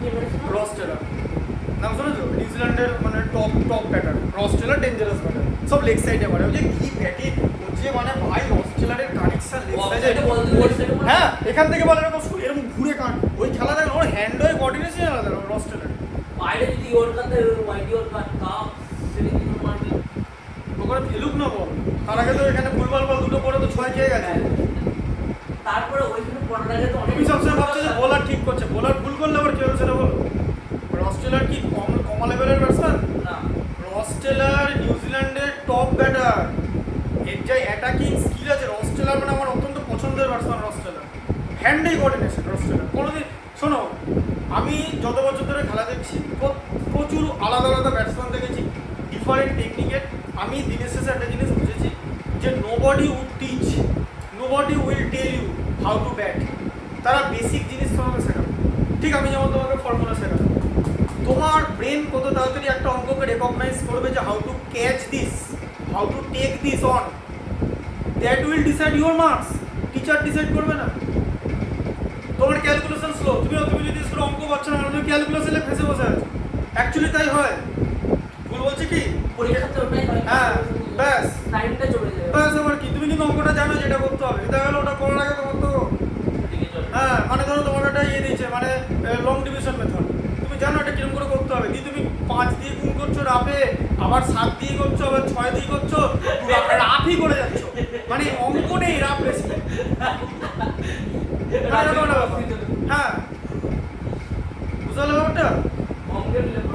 কে মেরেছে রস টেলর, নাম শুনেছো? নিউজিল্যান্ডের মানে টপ ব্যাটার রস টেলর, ডেঞ্জারাস ব্যাটার, সব লেগ সাইডে মারে। ওই যে কি ব্যাটে যে মানে ভাই রস টেলরের কানেকশন লেগ সাইডে, হ্যাঁ এখান থেকে বল এরকম এরকম ঘুরে কাট, ওই খেলা দেখো ওর হ্যান্ড হয়ে কোঅর্ডিনেশন আলাদা রস টেলর, বাইরে যদি ওর কাছে ওয়াইডি ওর কাট তাও সেটা কি তোমার মানবে? ওখানে ফেলুক না বল, তার আগে তো এখানে ভুলভাল বল দুটো পরে তো 6 খেয়ে গেছে। তারপরে ওইখানে পড়ার আগে তো অনেক তুমি সবসময় ভাবছো যে বোলার ঠিক করছে, বোলার ভুল করলে আবার কি হবে সেটা বলো। রস টেলর কি কমা লেভেলের ব্যাটসম্যান? না রস টেলর নিউজিল্যান্ডের টপ ব্যাটার, এর যে অ্যাটাকিং স্কিল আছে, রস টেলর মানে আমার অত্যন্ত পছন্দের ব্যাটসম্যান রস টেলর। হ্যান্ডেই কোঅর্ডিনেশন রস টেলর কোনোদিন, শোনো আমি যত বছর ধরে খেলা দেখছি প্রচুর আলাদা আলাদা ব্যাটসম্যান দেখেছি ডিফারেন্ট টেকনিকের। আমি দিনের শেষে একটা জিনিস বুঝেছি যে nobody would teach, nobody will tell you how to bat. তারা বেসিক জিনিস তোমাকে শেখাবে, ঠিক আমি যেমন তোমাকে ফর্মুলা শেখাবো, তোমার ব্রেন কত তাড়াতাড়ি একটা অঙ্ককে রেকগনাইজ করবে যে how to catch this, how to take this on, that will decide your marks. Teacher decide করবে না। তোমার ক্যালকুলেশন স্লো, তুমি যদি স্কুলে অঙ্ক পাচ্ছ না, তুমি ক্যালকুলেশনে ফেসে বসে আছো। অ্যাকচুয়ালি তাই হয়, ভুল বলছি কি? পরীক্ষাতে ওটাই হয়। হ্যাঁ, ব্যাস টাইমটা চলে যাবে। ব্যাস আমার কি, তুমি কিন্তু অঙ্কটা জানো যেটা করতে হবে, এটা গেল ওটা করার আগে তোমার তো এদিকে চলে। হ্যাঁ মানে ধরো তোমার একটা ইয়ে দিয়েছে মানে লং ডিভিশন মেথড, তুমি জানো এটা কিরকম করে করতে হবে, দিয়ে তুমি 5 দিয়ে গুণ করছো রাফে, আবার 7 দিয়ে করছো, আবার 6 দিয়ে করছো, রাফই করে যাচ্ছ, মানে অঙ্ক নেই রাফ বেশি। মানে এরকম একটা ব্যাপার। হ্যাঁ বুঝতে পারলে ব্যাপারটা?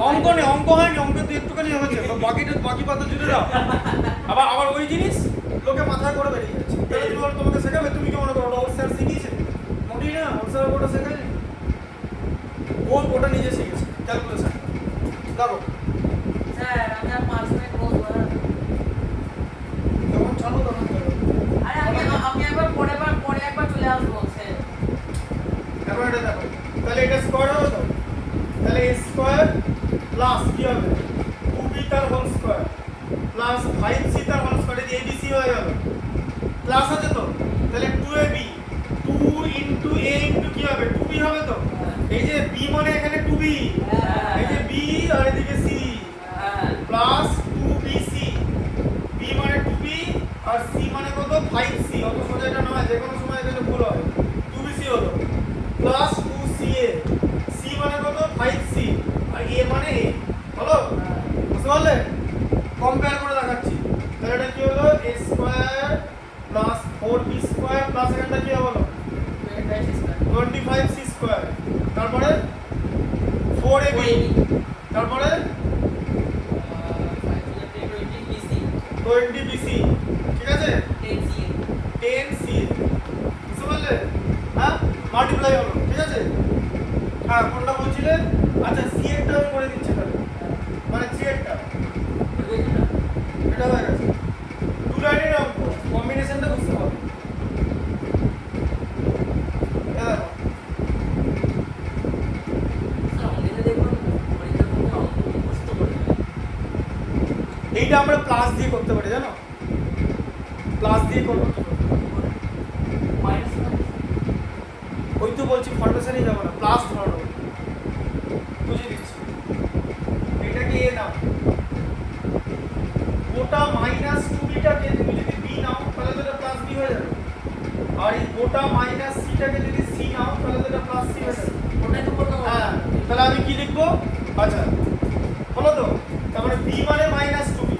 অঙ্ক নেই, অঙ্ক হয়নি, অঙ্ক তো একটুখানি হয়েছে, বাকি পাতা জুড়ে দাও। আবার ওই জিনিস লোকে মাথায় করে বেরিয়ে যাচ্ছে। তাহলে তুমি বলো তোমাকে শেখাবে, তুমি কি মনে করো ওর স্যার শিখিয়েছে? মোটেই না, ওর স্যার ওটা শেখায়নি, ওটা নিজে শিখেছে ক্যালকুলেশন। দেখো স্যার আমি আর 5 মিনিট বলবো না। যখন ছাড়বো তখন করো। আরে আমি একবার পরে একবার চলে আসবো স্যার। এবার এটা দেখো, তাহলে এটা স্কোয়ার হবে তো, তাহলে a স্কোয়ার প্লাস কি হবে 2b তার হোল স্কোয়ার প্লাস 5c তার হোল স্কোয়ার, এই abc হয়ে গেল, প্লাস আছে তো, তাহলে 2ab 2 ইনটু a ইনটু কি হবে 2b হবে তো। এই যে b মানে এখানে 2b, এই যে b আর এদিকে c হ্যাঁ প্লাস 2bc, b মানে 2b আর c মানে কত 5c, অত সোজা এটা নয়, যে কোনো সময় এখানে ভুল হয়। 2bc হলো প্লাস 2ca, c মানে কত 5c আর a মানে a, হলো বুঝতে পারলে? কম্পেয়ার করে দেখাচ্ছি, তাহলে এটা কি হলো a square plus 4b square plus এখানটা কি হলো 25c স্কয়ার, তারপরে 4ab, তারপরে 20bc, ঠিক আছে 10ca, বুঝতে পারলে? হ্যাঁ মাল্টিপ্লাই হলো, ঠিক আছে। হ্যাঁ কোনটা বলছিলে? আচ্ছা সি এরটা আমি করে দিচ্ছি তাহলে, মানে সি এরটা এটা হয়ে গেছে। টু লাইনের অঙ্ক কম্বিনেশনটা বুঝতে হবে। এইটা আমরা প্লাস দিয়ে করতে পারি, জানো? প্লাস দিয়ে করবো কি করে? ওই তো বলছি ফর্মেশনই যাবো না, প্লাস ধরো, বুঝিয়ে দিচ্ছি। এটাকে এ নাও, গোটা মাইনাস 2bটাকে তুমি যদি b নাও তাহলে তো এটা প্লাস b হয়ে যাবে, আর এই গোটা মাইনাস c-টাকে যদি c নাও তাহলে তো এটা প্লাস c হয়ে যাবে। ওটাই তো বললাম। হ্যাঁ তাহলে আমি কি লিখবো? আচ্ছা বলো তো, তারপরে b মানে মাইনাস 2b,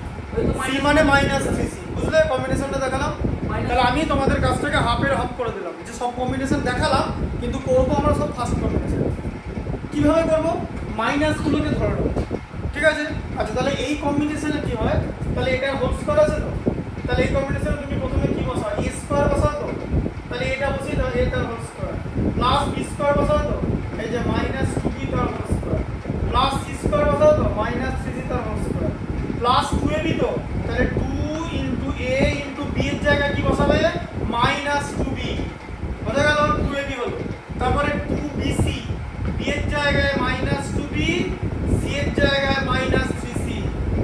c মানে মাইনাস 3c, বুঝলে কম্বিনেশনটা দেখালাম? তাহলে আমি তোমাদের কাজটাকে হাফের হাফ করে দিলাম, যে সব কম্বিনেশন দেখালাম কিন্তু করবো আমরা সব ফার্স্ট কম্বিনেশন। কিভাবে করবো? মাইনাসগুলোকে ধরে নেবো, ঠিক আছে। আচ্ছা তাহলে এই কম্বিনেশনে কি হয়, তাহলে এটা হোল স্কয়ার আছে তো, তাহলে এই কম্বিনেশনে তুমি প্রথমে কি বসাও a স্কয়ার বসাও তো, তাহলে এটা বসিয়ে দাও a তার whole square plus b square বসাও তো, এই যে মাইনাস 2b তার whole square plus c square বসাও তো, মাইনাস 3c তার হোল স্কয়ার প্লাস 2ab তো, তাহলে 2 ইনটু a ইনটু b এর জায়গায় কি বসাবে মাইনাস 2b, বোঝা গেল? 2ab হলো, তারপরে 2bc, b এর জায়গায় মাইনাস 2b, c এর জায়গায় minus 3c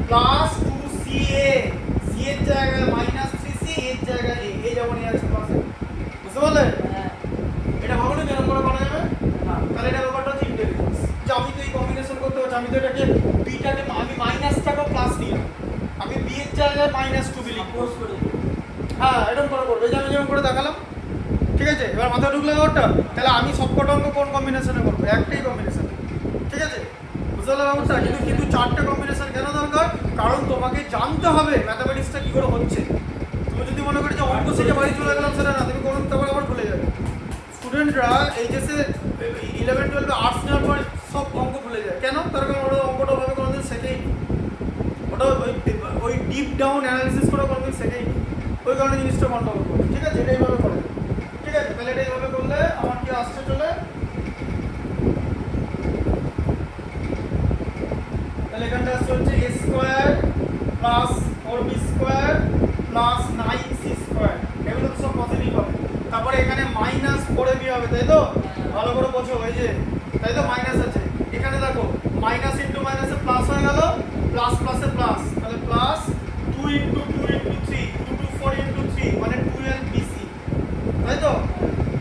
plus 2ca, c এর জায়গায় মাইনাস 3c, এর জায়গায় a, এই যেমন আছে পাশে, বুঝতে পারলে? এটা ভাবলে কেন করে করা যাবে? তাহলে এটা ব্যাপারটা হচ্ছে ইন্টেলিজেন্স, যে আমি তো এই কম্বিনেশন করতে পারছি, আমি তো এটাকে বিটাকে আমি মাইনাসটাকে প্লাস নিলাম, আমি b এর জায়গায় মাইনাস 2b লিখবো। হ্যাঁ এরকম করে করবো, এই যে আমি যেমন করে দেখালাম, ঠিক আছে। এবার মাথায় ঢুকলে ব্যাপারটা, তাহলে আমি সবকটা অঙ্ক কোন কম্বিনেশনে করবো? একটাই কম্বিনেশন, ঠিক আছে। বুঝতে পারলে ব্যাপারটা? কিন্তু চারটে কম্বিনেশন কেন দরকার? কারণ তোমাকে জানতে হবে ম্যাথামেটিক্সটা কি করে হচ্ছে। তুমি যদি মনে করি যে অঙ্ক শিখে বাড়ি চলে গেলাম, সেটা না, তুমি কোনো তারপর আবার ভুলে যাবে। স্টুডেন্টরা এইচএসে 11-12 আর্টস নেওয়ার পর সব অঙ্ক ভুলে যায়। কেন? তার কারণ ওরা অঙ্কটা ওভাবে কোনোদিন শেখেই নি। ওটা ওই ডিপ ডাউন অ্যানালিসিস করে কোনোদিন শেখেই নি। ওই কারণে জিনিসটা গন্ডগোল করে। ঠিক আছে, এটা এইভাবে করে। ঠিক আছে, তাহলে এটা এইভাবে করলে আমার কি আসছে চলে, তাহলে এখানটা আসছে হচ্ছে a square plus 4b² plus 9c square. এগুলো তো সব পজিটিভ হবে। তারপরে এখানে মাইনাস 4ab হবে, তাই তো? ভালো করে বোঝো, এই যে তাই তো মাইনাস আছে এখানে, দেখো মাইনাস ইনটু মাইনাসে প্লাস হয়ে গেল, প্লাস প্লাসে প্লাস, তাহলে plus 2 into 2 into 3 2 to 4 into 3 মানে 12bc, তাই তো?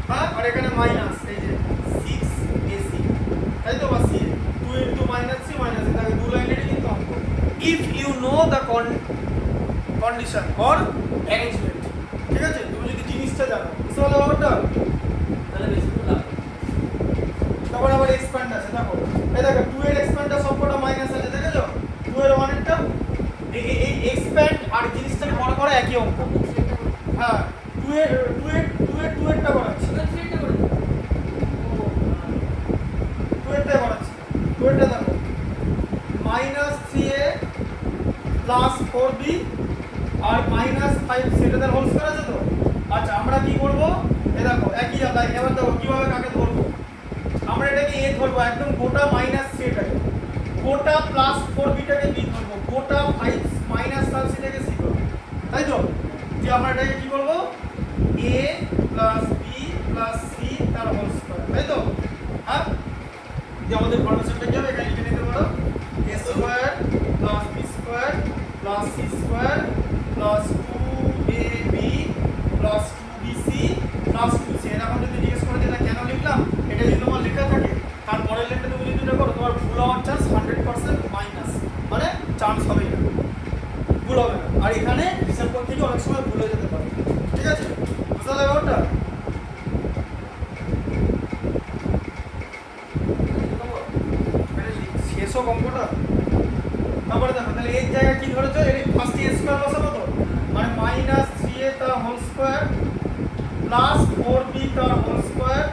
হ্যাঁ, আর এখানে মাইনাস, এই যে 6ac, তাই তো? বা c 2 into minus c minus c, তাহলে দু লাইনেরই কিন্তু অঙ্ক। If you know the condition or arrangement, ঠিক আছে? তুমি যদি জিনিসটা জানো, বুঝতে পারলে ব্যাপারটা? তাহলে বেশি তো লাভ। তারপর আবার এক্সপ্যান্ড আছে, দেখো এই দেখো 2 এর এক্সপ্যান্ডটা সবকটা মাইনাস আছে, দেখেছো? 2 এর 1 এরটা এই এক্সপ্যান্ড আর জিনিসটাকে বড় করা একই অঙ্ক। হ্যাঁ, 2 এরটা করাচ্ছি, 2 এরটা করাচ্ছি। 2 এরটা দেখো মাইনাস 3a প্লাস 4b আর মাইনাস 5c, এটা তার হোল স্কয়ার আছে তো? আচ্ছা, আমরা কি করব? এই দেখো একই জায়গায়, এবার দেখো কিভাবে কাকে ধরবো। আমরা এটাকে a ধরবো, একদম গোটা মাইনাস 3 টাকে, গোটা প্লাস 4b টাকে b ধরবো, গোটা 5 মাইনাস 5c টাকে c ধরবো, তাই তো? যে আমরা এটাকে কি করব? a plus b plus c তার হোল স্কয়ার, তাই তো? হ্যাঁ, যে আমাদের ফর্মেশনটা কি হবে, এখানে লিখে নিতে পারো a square plus b square plus c square plus 2ab plus 2bc plus 2c। এখন যদি জিজ্ঞেস করে যে এটা কেন লিখলাম, এটা যদি তোমার লেখা থাকে তারপরের লাইনটা তুমি যদি এটা করো, তোমার ভুল হওয়ার চান্স 100% মাইনাস, মানে চান্স হবেই না, ভুল হবে না। আর এখানে হিসাব করতে গিয়ে অনেক সময় ভুল হয়ে যেতে পারে। ঠিক আছে, বুঝতে পারলে ব্যাপারটা? শেষ হোক অঙ্কটা, তারপরে দেখো তাহলে এর জায়গায় কি ধরেছো, এর ফার্স্ট a স্কয়ার বসাবো তো, মানে মাইনাস 3a তার হোল স্কয়ার প্লাস 4b তার হোল স্কয়ার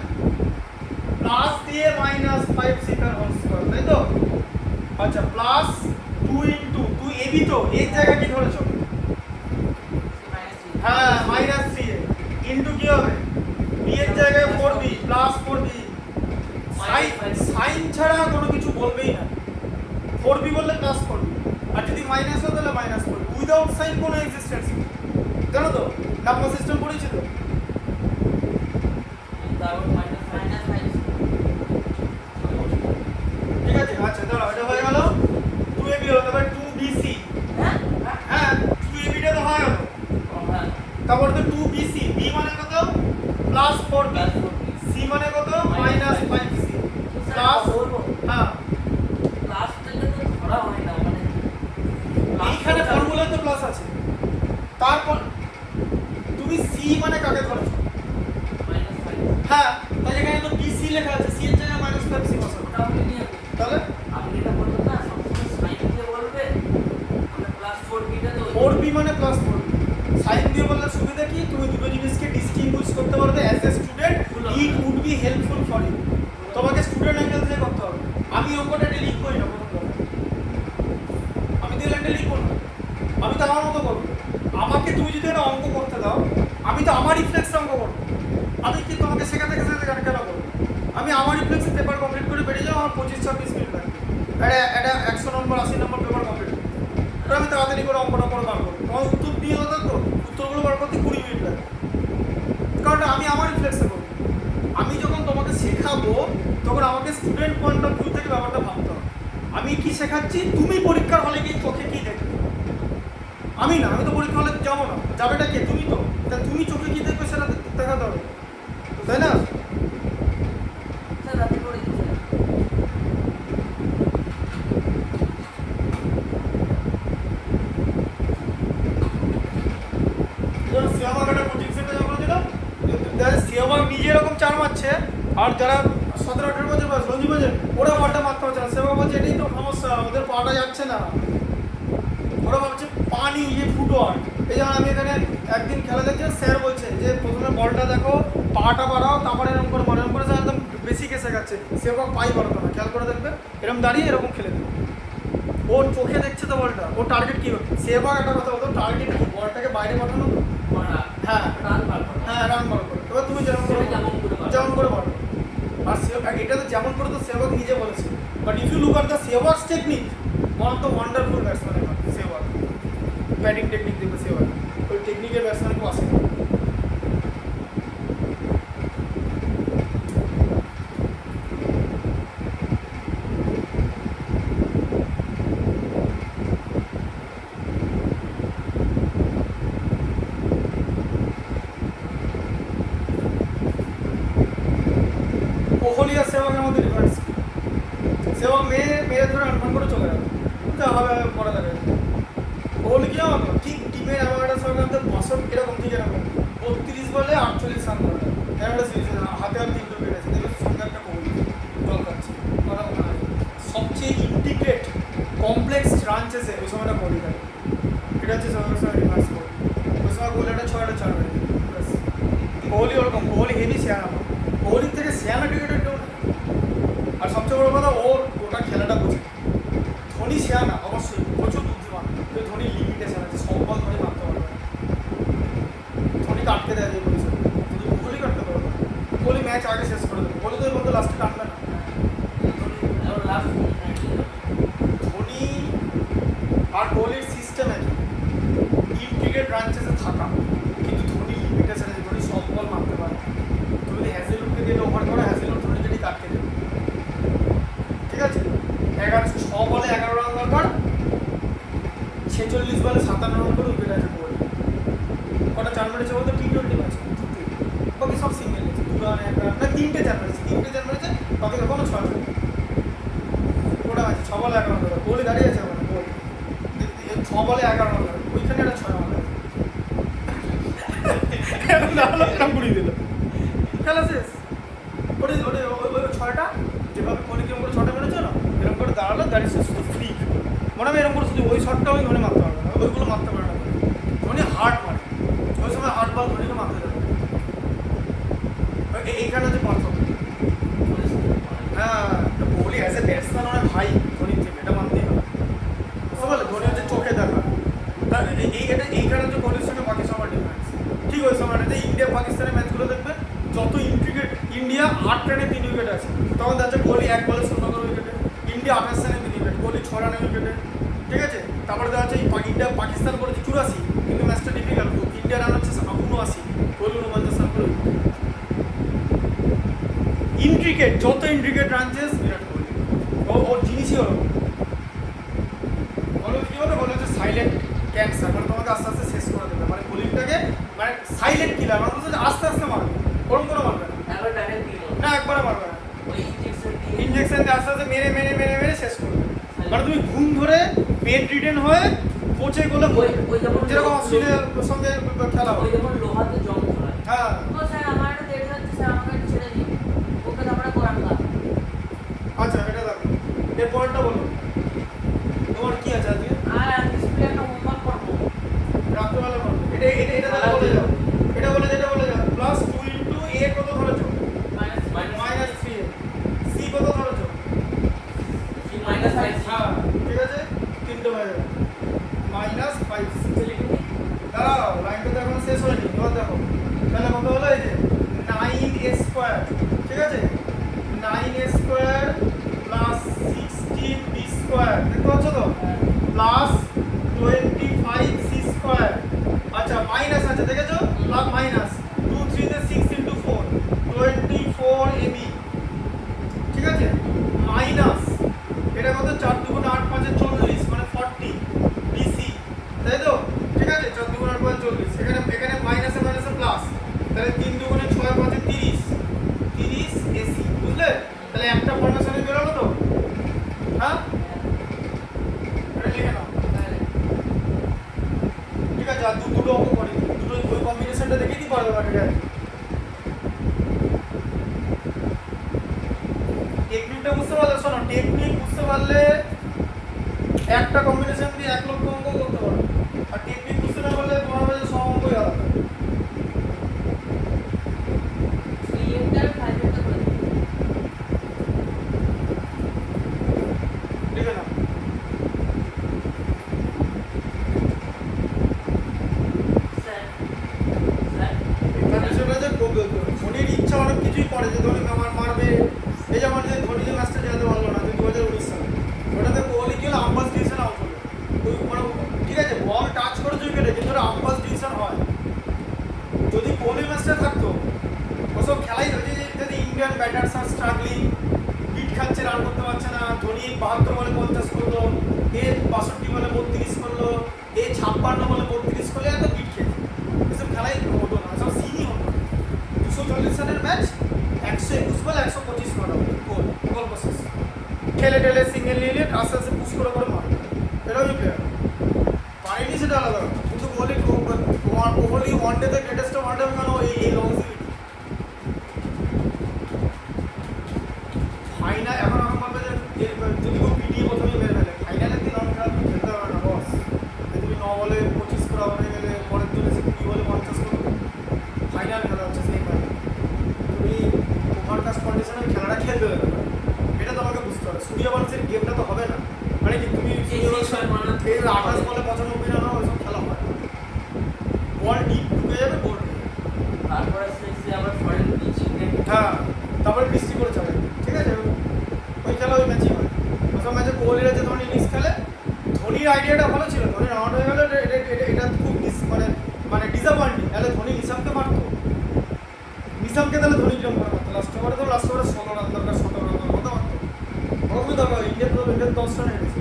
প্লাস দিয়ে মাইনাস 5c তার হোল স্কয়ার, তাই তো? আচ্ছা, প্লাস 2 ইনটু 2ab, তো এর জায়গায় কি ধরেছো? হ্যাঁ, মাইনাস 3a ইনটু কি হবে? b এর জায়গায় 4b প্লাস 4b, সাইন ছাড়া কোনো কিছু বলবেই না। 4b বললে প্লাস 4b, আর যদি মাইনাস হয় তাহলে মাইনাস 4b, উইদাউট সাইন কোনো এক্সিস্টেন্স নেই, জানো তো? নাম্বার সিস্টেম পড়েছি তো? ঠিক আছে, আচ্ছা দাঁড়াও, এটা হয়ে গেল 2ab হলো, তারপর 2bc, হ্যাঁ 2ab টা তো হয়ে গেল, তারপর তো 2bc, b মানে কত? প্লাস 4b, c মানে কত? মাইনাস 5c প্লাস, হ্যাঁ এইখানে ফর্মুলা তো প্লাস আছে। তারপর তুমি c মানে কাকে ধরেছো? হ্যাঁ, তাহলে এখানে তো bc লেখা আছে, c এর জায়গায় মাইনাস 5c বসাবো, তাহলে 4b মানে প্লাস 4b। সাইন দিয়ে বললে সুবিধা কি, তুমি দুটো জিনিসকে ডিস্টিংগুইশ করতে পারবে as a student, it would be helpful for you. তোমাকে স্টুডেন্ট অ্যাঙ্গেল থেকে করতে হবে। আমি অঙ্কটা লিখবই না প্রথম কথা, আমি তো লাইনটা লিখবো না, আমি তো আমার মতো করবো। আমাকে তুমি যদি একটা অঙ্ক করতে দাও, আমি তো আমার রিফ্লেক্সে অঙ্ক করবো। আমি কি তোমাকে শেখাতে কেন করবো? আমি আমার রিফ্লেক্সে পেপার কমপ্লিট করে বেরিয়ে যাও, আমার 25-26 মিনিট লাগবে এটা 100 নম্বর 80 নম্বর পেপার কমপ্লিট করতে। আমি তাড়াতাড়ি করে অঙ্কটা করে বার করবো, তোমার উত্তর দিয়ে হতো তো, উত্তরগুলো বার করতে 20 মিনিট লাগে, কারণ আমি আমার রিফ্লেক্সে করবো। আমি যখন তোমাকে শেখাবো তখন আমাকে স্টুডেন্ট পয়েন্ট অফ ভিউ থেকে ব্যাপারটা ভাবতে হবে। আমি কি শেখাচ্ছি, তুমি পরীক্ষার হলে গিয়ে চোখে কি দেখবে? আমি না, আমি তো পরীক্ষা হলে যাবো না, যাবেটা কে? তুমি তো। তা তুমি চোখে কি দেখবে সেটা দেখাতে হবে, তাই না? সিয়ামাক একটা কোচিং সেন্টার যখন ছিল, সিয়ামাক নিজে এরকম চার মারছে, আর যারা 17-18 বছর বয়স, রঞ্জি বলছে ওরা বলটা মারতে পারছে না। সেবা বলছে এটাই তো সমস্যা, ওদের পাটা যাচ্ছে না, ওরা ভাবছে পানি ফুটওয়ার্ক। এই যেমন আমি এখানে একদিন খেলা দেখছি, স্যার বলছে যে প্রথমে বলটা দেখো, পাটা বাড়াও, তারপরে এরকম করে মারো, এরকম করে একদম বেশি কেসে গেছে। সেবা পাই বাড়াতো না, খেয়াল করে দেখবে এরকম দাঁড়িয়ে এরকম খেলে দেবে। ওর চোখে দেখছে তো বলটা, ওর টার্গেট কী হবে? সেবা একটা কথা বলতো, টার্গেট কি? বলটাকে বাইরে পাঠানো তো। হ্যাঁ হ্যাঁ, রান বার করো। এবার তুমি যেমন করে বলো। আর এটা তো যেমন করে তো সেহবাগ নিজে বলেছে। But if you look at the Sehwag's technique, one of the wonderful batsman এবার সেহবাগ। ব্যাটিং টেকনিক দেখবে সেহবাগ, ওই টেকনিকের ব্যাটসম্যান কেউ আসে না। কোহলি আর সেহবাগের মধ্যে ডিফারেন্স, সেহবাগ মেরে ধরে আনফান করে চলে গেল, যা হবে পরে দেখা যাবে। কোহলি কি হবে ঠিক টিমের অ্যাভারেজের সঙ্গে আমাদের 62 এরকম ঠিক এরকম 32 বলে 48 রান করে একটা সিরিজ, হাতে আর 3 উইকেট আছে, দেখবে সঙ্গে একটা কোহলি জল খাচ্ছে। কথা বলা হয় সবচেয়ে ইন্টিগ্রেট কমপ্লেক্স রান চেসে ওই সময়টা কোহলি থাকে। এটা হচ্ছে সেহবাগের সঙ্গে রিভার্স কোহলি, ওই সময় কোহলি একটা 6টা 4 মেরে কোহলি ওরকম, কোহলি হেভি শেয়ানা, কোহলির থেকে শেয়ানা ক্রিকেটার কেউ না। আর সবচেয়ে বড় কথা ওর গোটা খেলাটা বোঝে। ধোনি শেয়ানা অবশ্যই প্রচুর বুদ্ধিমান, কিন্তু ধোনি লিমিটেশন আছে, সব বল ধোনি মারতে পারবে না। ধোনিকে আটকে দেয় যে বলেছে, কিন্তু কোহলি কাটতে পারবে না। কোহলি ম্যাচ আগে শেষ করে দেবে, কোহলি তো এর মধ্যে লাস্টে টানবে না। ধোনি আর কোহলির সিস্টেম আছে ইন্টিগ্রেট রান চেসে থাকা, কিন্তু ধোনি লিমিটেশন আছে, ধোনি সব বল মারতে পারে। তুমি যদি হ্যাজেলউডকে দিয়ে ওভার করো, হ্যাজেলউড ধোনিকে ঠিক আটকে দেবে, ঠিক আছে? 6 বলে 11 রান দরকার, 46 বলে 57 রান করে উইকেট আছে কোহলি। কটা 4 মেরেছে বলতে T20 ম্যাচ, বাকি সব সিঙ্গেল আছে, 2 রান 1 রান না 3টে 4 মেরেছে, বাকি কোনো 6 মেরেছে। ওটা আছে 6 বলে 11 রান দরকার, কোহলি দাঁড়িয়ে আছে ওখানে, কোহলি 6 বলে 11 রান দরকার, ওইখানে একটা 6 রান এরকম ঘুরিয়ে দিল, খেলা শেষ। ওই 6টা যেভাবে কোহলি কেমন করে 6টা মেরেছে না, এরকম করে দাঁড়ালো, দাঁড়িয়ে শেষ শুধু ফ্রি। মনে হয় এরকম করে শুধু ওই শটটা ওই ধোনি মারতে পারবে না, ওইগুলো মারতে পারে না ধোনি, হার্ড মারে ওই সময়, হার্ড বল ধোনিকে মারতে দেবে। এইখানে হচ্ছে পার্থক্য। হ্যাঁ, কোহলি অ্যাজ এ ব্যাটসম্যান অনেক হাই ধোনির থেকে, এটা মানতেই হবে। বলে ধোনি হচ্ছে চোখে দেখা, এইখানে হচ্ছে কোহলির সঙ্গে বাকি সবার ডিফারেন্স। ঠিক ওই সময়টা যে ইন্ডিয়া পাকিস্তানের ম্যাচগুলো দেখবে, যত ইন্ট্রিগেট, ইন্ডিয়া 8 রানে 3 উইকেট আছে, তখন দেখা কোহলি 1 বলে 0 করে উইকেটে, ইন্ডিয়া 28 রানে 3 উইকেট, কোহলি 6 রানে উইকেটে, ঠিক আছে? তারপরে দেখা যাচ্ছে ইন্ডিয়া পাকিস্তান করেছে 84, কিন্তু ম্যাচটা ডিফিকাল্ট, ইন্ডিয়া রান হচ্ছে 79, কোহলি 49 রান করে। ইন্ট্রিগেট, যত integrate run chase Virat Kohli, ওর জিনিসই হলো বলো কী বলে, বলে হচ্ছে সাইলেন্ট ক্যান্সার, মানে তোমাকে আস্তে আস্তে শেষ করে দেবে, মানে বোলিংটাকে মানে সাইলেন্ট কিলার, মানে হচ্ছে আস্তে আস্তে মারবে, ওরকম করে মারবে না, একবারে মারবে না, ইঞ্জেকশন দিয়ে আস্তে আস্তে মেরে মেরে মেরে মেরে শেষ করবে। মানে তুমি ঘুম ধরে বেড রিডেন হয়ে পচে গেলে যেরকম অস্ট্রেলিয়ার সঙ্গে খেলা হয়, হ্যাঁ। আচ্ছা এটা দেখো, এর পরেরটা বলো, তোমার কি আছে আজকে রাত্রেবেলা করবে? এটা তাহলে বলে যাও, এটা বলে যাও, প্লাস 2 ইন্টু এ কত ধরেছ? মাইনাস 3, সি কত ধরেছ? হ্যাঁ ঠিক আছে, 3টে হয়ে যাবে, -5। দাঁড়াও, লাইনটা তো এখন শেষ হয়নি, এবার দেখো তাহলে কত হলো, এই যে 9a², ঠিক আছে? 9a² প্লাস 16b², দেখতে পাচ্ছ তো, প্লাস 25c²। আচ্ছা মাইনাস আছে দেখেছো, প্লাস মাইনাস 2 3 তে 6 ইন্টু 4 24ab, ঠিক আছে? মাইনাস এটা কত, 4 2 8 5 40, মানে 40 bc, তাই তো? ঠিক আছে, 4 2 8 5 40, এখানে মাইনাসে মাইনাসে প্লাস, তাহলে 3 2 6 5 30 30 ac, বুঝলে? তাহলে একটা ফর্মেশনে বেরোলো তো, হ্যাঁ এটা লিখে নাও, ঠিক আছে? আর দুটো অঙ্ক করি, দুটো ওই কম্বিনেশনটা দেখে দিই, পারবে বাকিটা। পারলে, শোনো, টেকনিক বুঝতে পারলে একটা কম্বিনেশন দিয়ে 1 লক্ষ অঙ্ক করতে পারো। আর টেকনিক বুঝতে না পারলে তোমার কাছে সব অঙ্কই আলাদা। সিএমটার ফাইলটা করে দিন। লিখে নাও। স্যার স্যার এখানে সেটা যে ধোনির ইচ্ছা অনেক কিছুই করে, যে ধোনি আমার মারবে। এই যেমন যে ধোনি যে ম্যাচটা জেতাতে পারলো না 2019 সালে, ওটাতে কোহলি কি হলো, আম্পাস ডিসিশন আউট হলো। ওই মানে ঠিক আছে, বল টাচ করেছে উইকেটে, কিন্তু ওটা আম্পাস ডিসিশন হয়। যদি কোহলি ম্যাচটা থাকতো, ওসব খেলাই তো, যদি Indian batters are struggling, hit খাচ্ছে, রান করতে পারছে না, ধোনি 72 বলে 50 করলো, এ 62 বলে 32 করলো, এ 56 বলে 32 করলে, এত হিট খেয়েছে। এসব খেলাই হতো না, সব সিনই হতো না। 240 রানের ম্যাচ, 121 বল 125 করা হতো, গোল প্রসেস খেলে টেলে সিঙ্গেল নিয়ে নিয়ে আস্তে আস্তে পুশ করে করে মারে, এরকমই প্লেয়ার। পারেনি সেটা আলাদা, কিন্তু কোহলি ওয়ানডেতে গ্রেটেস্ট ওয়ানডে কেন এই লংজিভিটি। ফাইনাল এখন আমার বলবে যে যদি কেউ পিটিয়ে প্রথমে মেরে ফেলে, ফাইনালের দিন অনেক খেলা তুমি খেলতে পারবে না বস। তুমি 9 বলে 25 করা হয়ে গেলে পরের দিন এসে 2 বলে 50 করবে, ফাইনাল খেলা হচ্ছে সেই ফাইনাল। তুমি ওভারকাস্ট কন্ডিশনে খেলাটা খেলতে দেবে না, এটা তোমাকে বুঝতে হবে। সূর্যবংশের গেমটা তো হবে না, মানে কি তুমি সূর্যবংশের 28 বলে 95 রান ওইসব খেলা হয়, বল ডিপ ঢুকে যাবে, গোল হয়ে যাবে। তারপরে সে আবার ফরেন পিচ হ্যাঁ, তারপরে বৃষ্টি করে চলে, ঠিক আছে, ওই খেলা ওই ম্যাচই হয়। ওসব ম্যাচে কোহলির আছে, ধোনি ইনিংস খেলে, ধোনির আইডিয়াটা ভালো ছিল, ধোনির আউট হয়ে গেলে এটা খুব মানে ডিসঅ্যাপয়েন্টিং। তাহলে ধোনি নিশামকে মারতো, নিশামকে তাহলে ধোনি কিরম করে মারতো, লাস্ট ওভারে 16 রান দরকার, 17 রান দরকার, হতে পারতো। ওরকমই দরকার, ইন্ডিয়া 10 রান হেরেছে,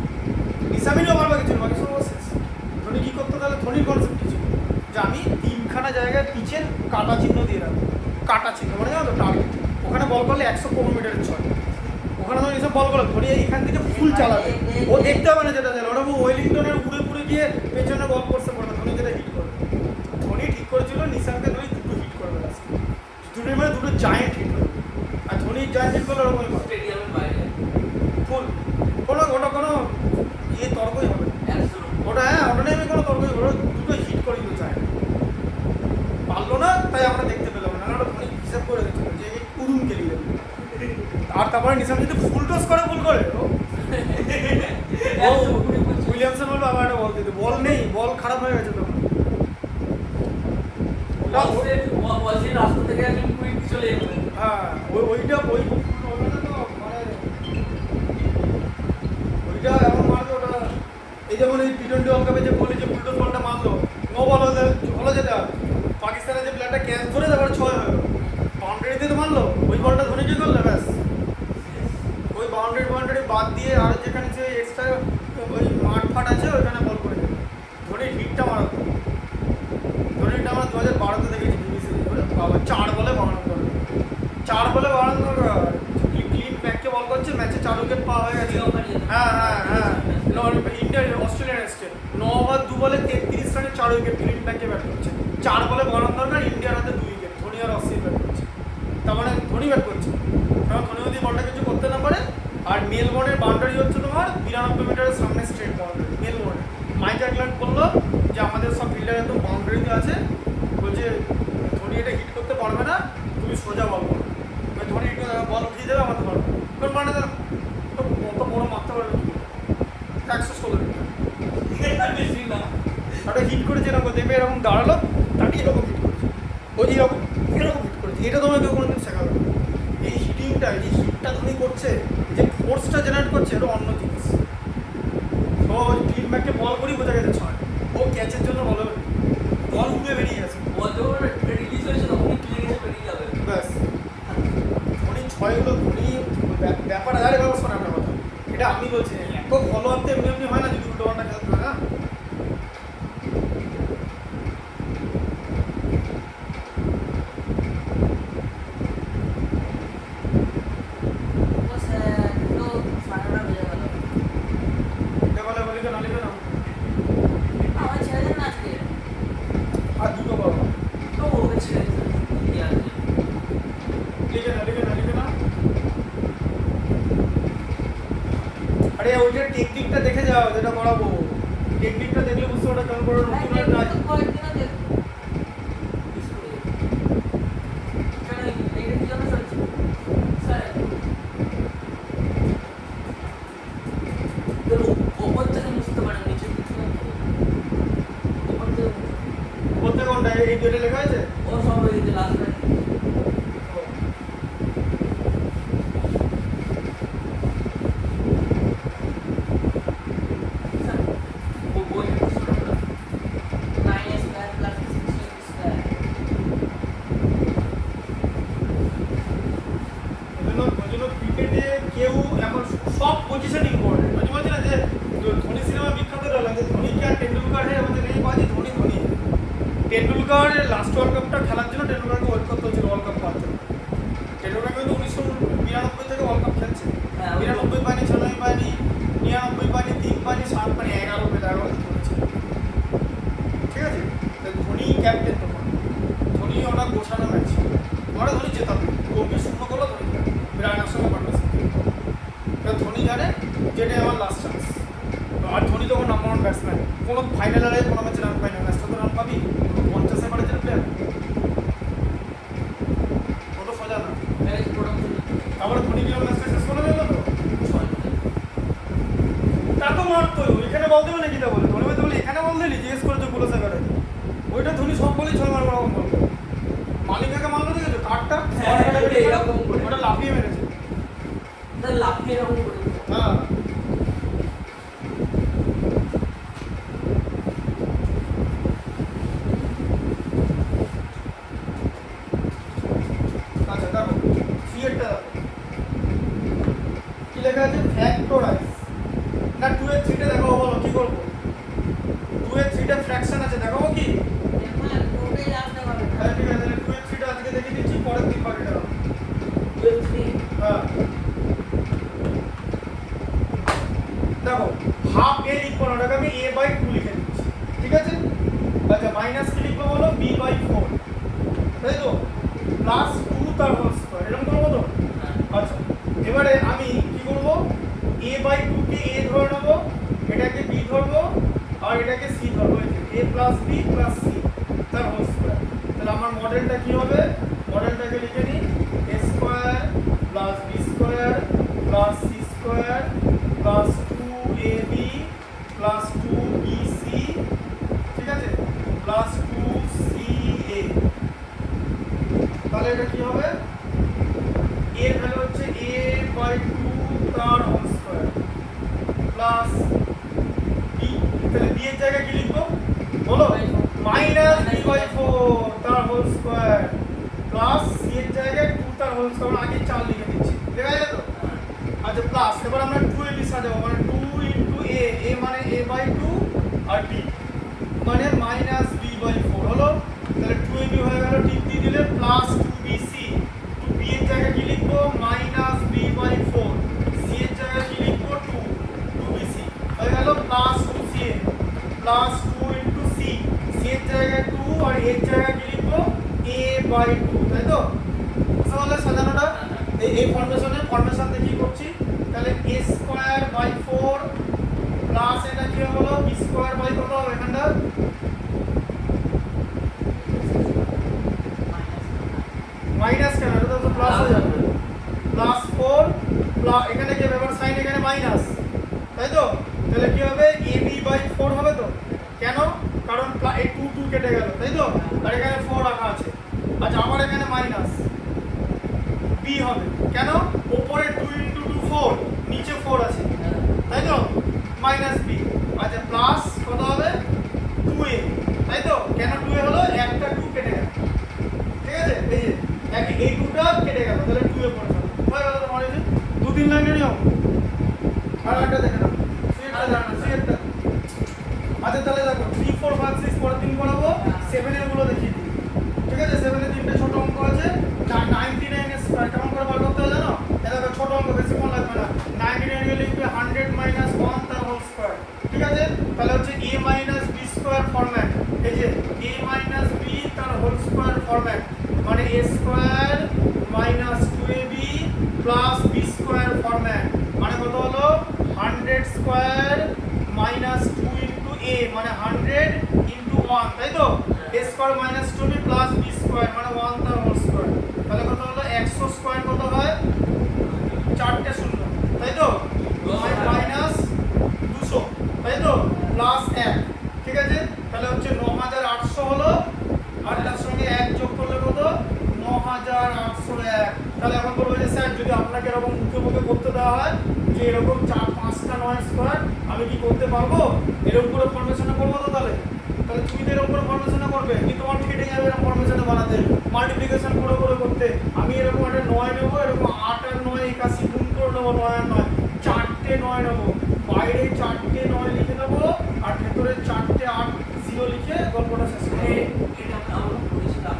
নিশামিনও মারবা কিছু, বাকি সব শেষ। ধোনি কী করতো তাহলে, ধোনির কনসেপ্ট কী ছিল, যে আমি 3খানা জায়গায় পিচের কাটা চিহ্ন দিয়ে রাখবো, কাটা চিহ্ন মানে জানো তো টার্গেট, ওখানে বল করলে 115 মিটারের ছয়, ওখানে ধোনি এসব বল করলো, ধোনি এখান থেকে ফুল চালাবে, ও দেখতে হবে না যেটা চালাবে, ওটা ওয়েলিংটনের উড়ে গিয়ে পেছনে বল করতে পারবে, ধোনি যেটা হিট করবে। ধোনি ঠিক করেছিল নিশামকে ধোনি দুটো হিট করবে লাস্টে, দুটো মানে দুটো জায়েন্ট হিট করবে। আর ধোনি জায়েন্ট হিট করলে ওরকমই করে স্টেডিয়ামের বাইরে ফুল, ওটা কোনো তর্কই হবে না। 100 ওটা ওটা নিয়ে আমি কোনো তর্কই হবে, দুটো হিট করে দিতে চায়, পারলো না তাই আমরা দেখতে পেলাম না, ওটা ধোনি হিসাব করে দিচ্ছিল যে কুরুম খেলি দেবে। আর তারপরে নিশাম যদি ফুল টস করে ভুল করে, ও উইলিয়ামসন বলবে আবার একটা বল দিতে, বল নেই, বল খারাপ হয়ে গেছে তখন। বলছে রাস্তা থেকে একজন কুইক চলে যাবে। হ্যাঁ, ওইটা মানে ওইটা এমন মারবে, ওটা এই যেমন এই টি-20 ওয়ার্ল্ড কাপে যে কোহলি যে ফুলটস বলটা মারলো, নো বল হলো যেটা, পাকিস্তানের যে প্লেয়ারটা ক্যাচ ধরে তারপরে 6 হয়ে গেল, বাউন্ডারিতে তো মারলো, ওই বলটা ধরে কি করলো, ব্যাস ওই বাউন্ডারি বাদ দিয়ে আর যেখানে যে এক্সট্রা ওই মাঠ ফাট আছে ওইখানে বল করে দেবে। ধোনির হিটটা মারাতো, ধোনিরটা আমরা 2012-তে দেখেছি বিবিসি, বাবা 4 বলে 52 রান, 4 বলে 52 রান, ক্লিন ব্যাককে বল করছে, ম্যাচে 4 উইকেট পাওয়া হয়ে গেছে। হ্যাঁ ইন্ডিয়া অস্ট্রেলিয়ান এসছে 9 ওভার 2 বলে 33 রানে 4 উইকেট, ক্লিন ব্যাককে ব্যাট করছে, 4 বলে 52 রান, ইন্ডিয়ার হাতে 2 উইকেট, ধোনি আর অশ্বিন ব্যাট করছে, তার মানে ধোনি ব্যাট করছে। কারণ ধোনি যদি বলটা কিছু করতে না পারে, আর মেলবোর্নের বাউন্ডারি হচ্ছে তোমার 92 মিটারের সামনে স্ট্রেট বাউন্ডারি মেলবোর্নে। মাইক অ্যাটল্যান্ড বললো যে আমাদের সব ফিল্ডার একদম বাউন্ডারিতে আছে, বলছে ধোনি এটা হিট করতে পারবে না, তুমি সোজা বল করো, ধোনি বল উঠিয়ে দেবে আমাদের পারবে, কোন মানে কত বড় মারতে পারবে, 116 মিটার বেশি না, একটা হিট করেছে, এরকম দেখবে এরকম দাঁড়ালো, তাকে এরকম হিট করেছে, ওই যে এরকম হিট করেছে, এটা তোমাকে কেউ কোনোদিন শেখাবে না। এই হিটিংটা, এই হিটটা ধোনি করছে, যে ফোর্সটা জেনারেট করছে, এটা অন্য জিনিস। তো ক্লিন ব্যাককে বল করি বোঝা গেছে 6, ও ক্যাচের জন্য বল উড়ে বেরিয়ে গেছে, বল যখন রিলিজ হয়েছে তখনই ক্লিন এসে বেরিয়ে যাবে, ব্যাস। ধোনি 6 ধোনি ব্যাপার আরে বাবা, শোনা একটা কথা, এটা আমি বলছি, এত ফলো আপতে এমনি হয় না যদি উল্টো পাল্টা খেলতে হয় না। ও স্যার তো সারাটা বেজে গেল। এটা বলে বলি না, লিখে নাও। যাও, যেটা করাবো টেকনিকটা দেখলে বুঝতে পারবে কেমন করে নতুন হ্যাঁ, কাজ। তো কয়েকদিনও দেখবো। স্কুলে। কেন এইটা কি জন্য চলছে? স্যার, তো ওপর থেকে মুছতে পারেন, নিচে কিছু না। ওপর থেকে মুছতে। বলতে কোনটা এই দুটো লেখা আছে? ও সব ওই যে লাস্ট লাইন। স্যার, ও বই শুরু করো। 9 স্কয়ার প্লাস 16 স্কয়ার। ওই জন্য ক্রিকেটে কেউ এখন সব পজিশন ইম্পর্টেন্ট। আমি বলছি না যে ধোনি সিনেমা বিখ্যাত হলো যে ধোনিকে আর টেন্ডুলকার হ্যাঁ আমাদের নেই বাজি ধোনি ধোনি। টেন্ডুলকারের লাস্ট ওয়ার্ল্ড কাপটা খেলার জন্য টেন্ডুলকারকে ওয়েট করতে হচ্ছিল ওয়ার্ল্ড কাপ পাওয়ার জন্য। টেন্ডুলকার কিন্তু 1992 থেকে ওয়ার্ল্ড কাপ খেলছে। হ্যাঁ, 92 পায়নি, 96 পায়নি, 99 পায়নি, 3 পায়নি, 7 পায়নি, 11 পেতে 11 করেছে। ঠিক আছে? তো ধোনি ক্যাপ্টেন তখন। ধোনি ওটা গোছানো ম্যাচ। ওরা ধোনি জেতাবে। ওকে শূন্য করলো ধোনি খেলে। বিরাটের সঙ্গে পার্টনারশিপ। ধোনি জানে যেটাই আমার লাস্ট চান্স। আর ধোনি তখন নাম্বার ওয়ান ব্যাটসম্যান। কোনো ফাইনাল আরে কোনো ম্যাচে রান পাই না, ম্যাচটা তো রান পাবি 50-এ পারে যে প্লেয়ার কত সোজা না। ম্যাচ প্রোগ্রাম তারপরে ধোনি গিয়ে ম্যাচটা শেষ করে দিল তো। তা তো মারতো এখানে বল দেবে নাকি তা বলে ধোনি বলতে বলে এখানে বল দিলি জিজ্ঞেস করেছো পুরো সাগরে ওইটা ধোনি সব বলেই 6 মারবার রকম বলতো। মালিকাকে মারলো দেখেছো কাঠটা হ্যাঁ, এরকম করে। ওটা লাফিয়ে মেরেছে। তার লাফিয়ে এরকম করে। হ্যাঁ আচ্ছা দেখো সিএরটা দেখো কি লেখা আছে ফ্যাক্টরাইজ না 2 এর 3 টা দেখো বলো কি করব 2 এর 3 টা ফ্র্যাকশন আছে দেখাবো কি হ্যাঁ, ওটাই জানতে হবে। তাহলে ঠিক আছে তাহলে 2 এর 3 টা আজকে দেখিয়ে দিচ্ছি পরের দিন বাকিটা দাও। 12 হ্যাঁ দেখো হাফ এ লিখবো না ওটাকে আমি a বাই 2 লিখে দিচ্ছি ঠিক আছে আচ্ছা মাইনাস কি লিখবো বলো b বাই 4 তাই তো প্লাস 2 তার হোল স্কয়ার এরকম করবো তো আচ্ছা এবারে আমি কি করব a বাই 2 কে a ধরে নেব এটাকে b ধরবো আর এটাকে c ধরবো এই যে a plus b plus c তার হোল স্কয়ার তাহলে আমার মডেলটা কি হবে মডেলটাকে লিখে নিই a square plus b square plus c square plus 2ab plus 2bc ঠিক আছে প্লাস 2ca তাহলে এটা কি হবে a এর ভ্যালু হচ্ছে a বাই 2 তার হোল স্কয়ার প্লাস b তাহলে b এর জায়গায় কি লিখবো বলো মাইনাস b বাই 4 তার হোল স্কয়ার প্লাস c এর জায়গায় 2 তার হোল স্কয়ার আগে 4 লিখে দিচ্ছি দেখা গেল তো আচ্ছা প্লাস এবার আমরা 2ab সাজাবো মানে 2 ইনটু a মানে a বাই 2 আর b মানে মাইনাস b বাই 4 হলো তাহলে 2ab হয়ে গেল ঠিক দিয়ে দিলে প্লাস 2bc 2b এর জায়গায় কি লিখবো মাইনাস b বাই 4 c এর জায়গায় কি লিখবো 2bc হয়ে গেল plus 2ca plus 2 into c c এর জায়গায় 2 আর এর জায়গায় কি লিখবো a বাই 2 তাই তো বুঝতে পারলে সাজানোটা এই ফর্মেশন দিয়ে কি করছি তাহলে a স্কয়ার বাই 4 প্লাস এটা কি হলো b স্কয়ার বাই কত হবে এখানটা মাইনাস কেন এটা তো প্লাস হয়ে যাবে প্লাস 4 প্লাস এখানে কি ব্যাপার সাইন এখানে মাইনাস তাই তো তাহলে কি হবে ab বাই 4 হবে তো কেন কারণ এই 2 2 কেটে গেল তাই তো আর এখানে 4 রাখা আছে আচ্ছা আমার এখানে মাইনাস b হবে কেন উপরে 2 ইনটু 2 4 নিচে 4 আছে তাই তো মাইনাস b আচ্ছা প্লাস কত হবে 2a তাই তো কেন 2a হলো একটা 2 কেটে গেল ঠিক আছে এই যে এই 2টা কেটে গেল তাহলে 2a পড়ে গেল হয়ে গেল তোমার এই যে 2-3 লাইনের নিয়ম আর একটা দেখে নাও সিএটা জানা সিএটা আচ্ছা তাহলে দেখো 3 4 5 6 পরের দিন করাবো 7 এর গুলো দেখিয়ে দিই ঠিক আছে 7 এর তিনটে ছোট অঙ্ক আছে 99 এর স্কয়ার কেমন করে বার করতে হয় জানো এটা দেখো ছোট অঙ্ক বেশি কোন লাগবে না 99 এর লিখবে 100 মাইনাস 1 তার হোল স্কয়ার ঠিক আছে তাহলে হচ্ছে a minus b square format এই যে a মাইনাস b তার হোল স্কয়ার ফরম্যাট মানে a square minus 2ab plus b square format মানে কত হলো 100 স্কয়ার মাইনাস 2 ইন্টু a মানে 100 ইন্টু 1 তাই তো a square minus 2b plus b square মানে 1 তার হোল স্কয়ার তাহলে কত হলো 100 স্কয়ার কত হয় চারটে শূন্য তাই তো মাইনাস 200 তাই তো প্লাস 1 ঠিক আছে তাহলে হচ্ছে 9800 হলো আর তার সঙ্গে 1 যোগ করলে কত 9801 তাহলে এখন বলবো যে স্যার যদি আপনাকে এরকম মুখে মুখে করতে দেওয়া হয় যে এরকম 4-5টা 9 স্কয়ার আমি কি করতে পারবো এরকম করে ফর্মেশনে করবো তো তাহলে তুমি তো এরকম করে ফর্মেশনে করবে কিন্তু তোমার কেটে যাবে এরকম ফর্মেশনে বানাতে মাল্টিপ্লিকেশন করে করে করতে আমি এরকম একটা 9 নেবো এরকম 8 আর 9 81 গুণ করে নেবো 9 আর 9 চারটে 9 নেবো বাইরে চারটে 9 লিখে নেবো আর ভেতরে চারটে 8 0 লিখে গল্পটা শেষ করে দেবো। এটা আমরা করেছিলাম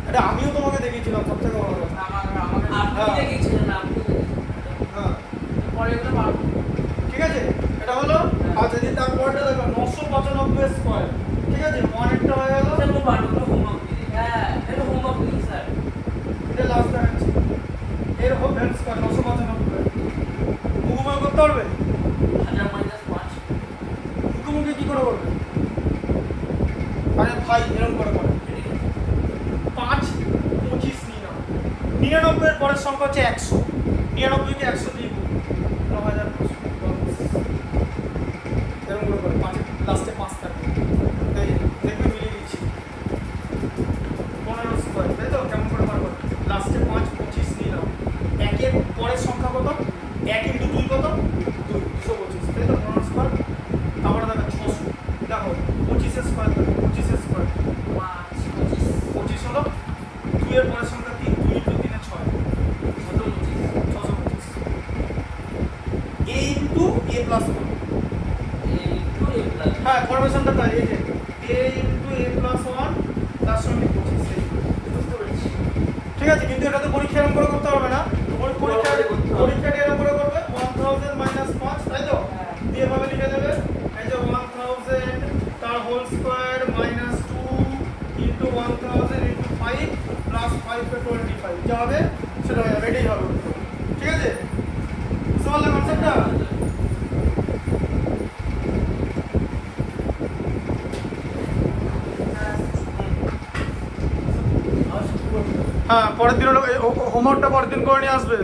এটা আমিও তোমাকে দেখিয়েছিলাম সব থেকে বড় কথা আপনি দেখেছিলেন না আপনি হ্যাঁ পরে এগুলো পারবো ঠিক আছে এটা হলো আর যদি তারপরটা দেখো 995 স্কয়ার ঠিক আছে 1 একটা হয়ে গেল এটা পারবো হোমওয়ার্ক দিই হ্যাঁ এটা হোমওয়ার্ক দিই স্যার এটা লাস্ট দেখাচ্ছি এর হোল স্কয়ার 995 মুখোমুখি করতে পারবে 1000 মাইনাস 5 মুখোমুখি কি করে করবে আরে ভাই এরকম করে করে 5 25 নিয়ে নাও 99 এর পরের সংখ্যা হচ্ছে 100 99 কে 100 দিয়ে গুণ 9500 এরকম করে করে 5 লাস্টে 5 থাকবে তাই দেখবে মিলিয়ে দিচ্ছি 15 স্কয়ার তাই তো কেমন করে পারবো লাস্টে 5 25 নিয়ে নাও একের পরের সংখ্যা কত 1 ইনটু 2 কত 2 225 তাই তো 15 স্কয়ার তারপরে দেখো 600 দেখো 25 স্কয়ার 25 স্কয়ার 25 হলো 2 এর পরের সংখ্যা কি 2 ইনটু 3 এর 6 625 a ইনটু a প্লাস 1 হ্যাঁ ফরমেশনটা তাই এই যে a ইনটু a প্লাস 1 তার সঙ্গে 25 বুঝতে পেরেছি ঠিক আছে কিন্তু এটা তো পরীক্ষা এরকম করে করতে হবে না পরীক্ষাটা এরকম করে করবে 1000 মাইনাস 5 তাই তো দিয়ে এভাবে লিখে দেবে এই যে 1000 তার whole square minus 2 into 1000 into 5 plus 5 কে 25 যা হবে সেটা হয়ে যাবে এটাই হবে ঠিক আছে বুঝতে পারলে কনসেপ্টটা হ্যাঁ পরের দিন হোমওয়ার্কটা পরের দিন করে নিয়ে আসবে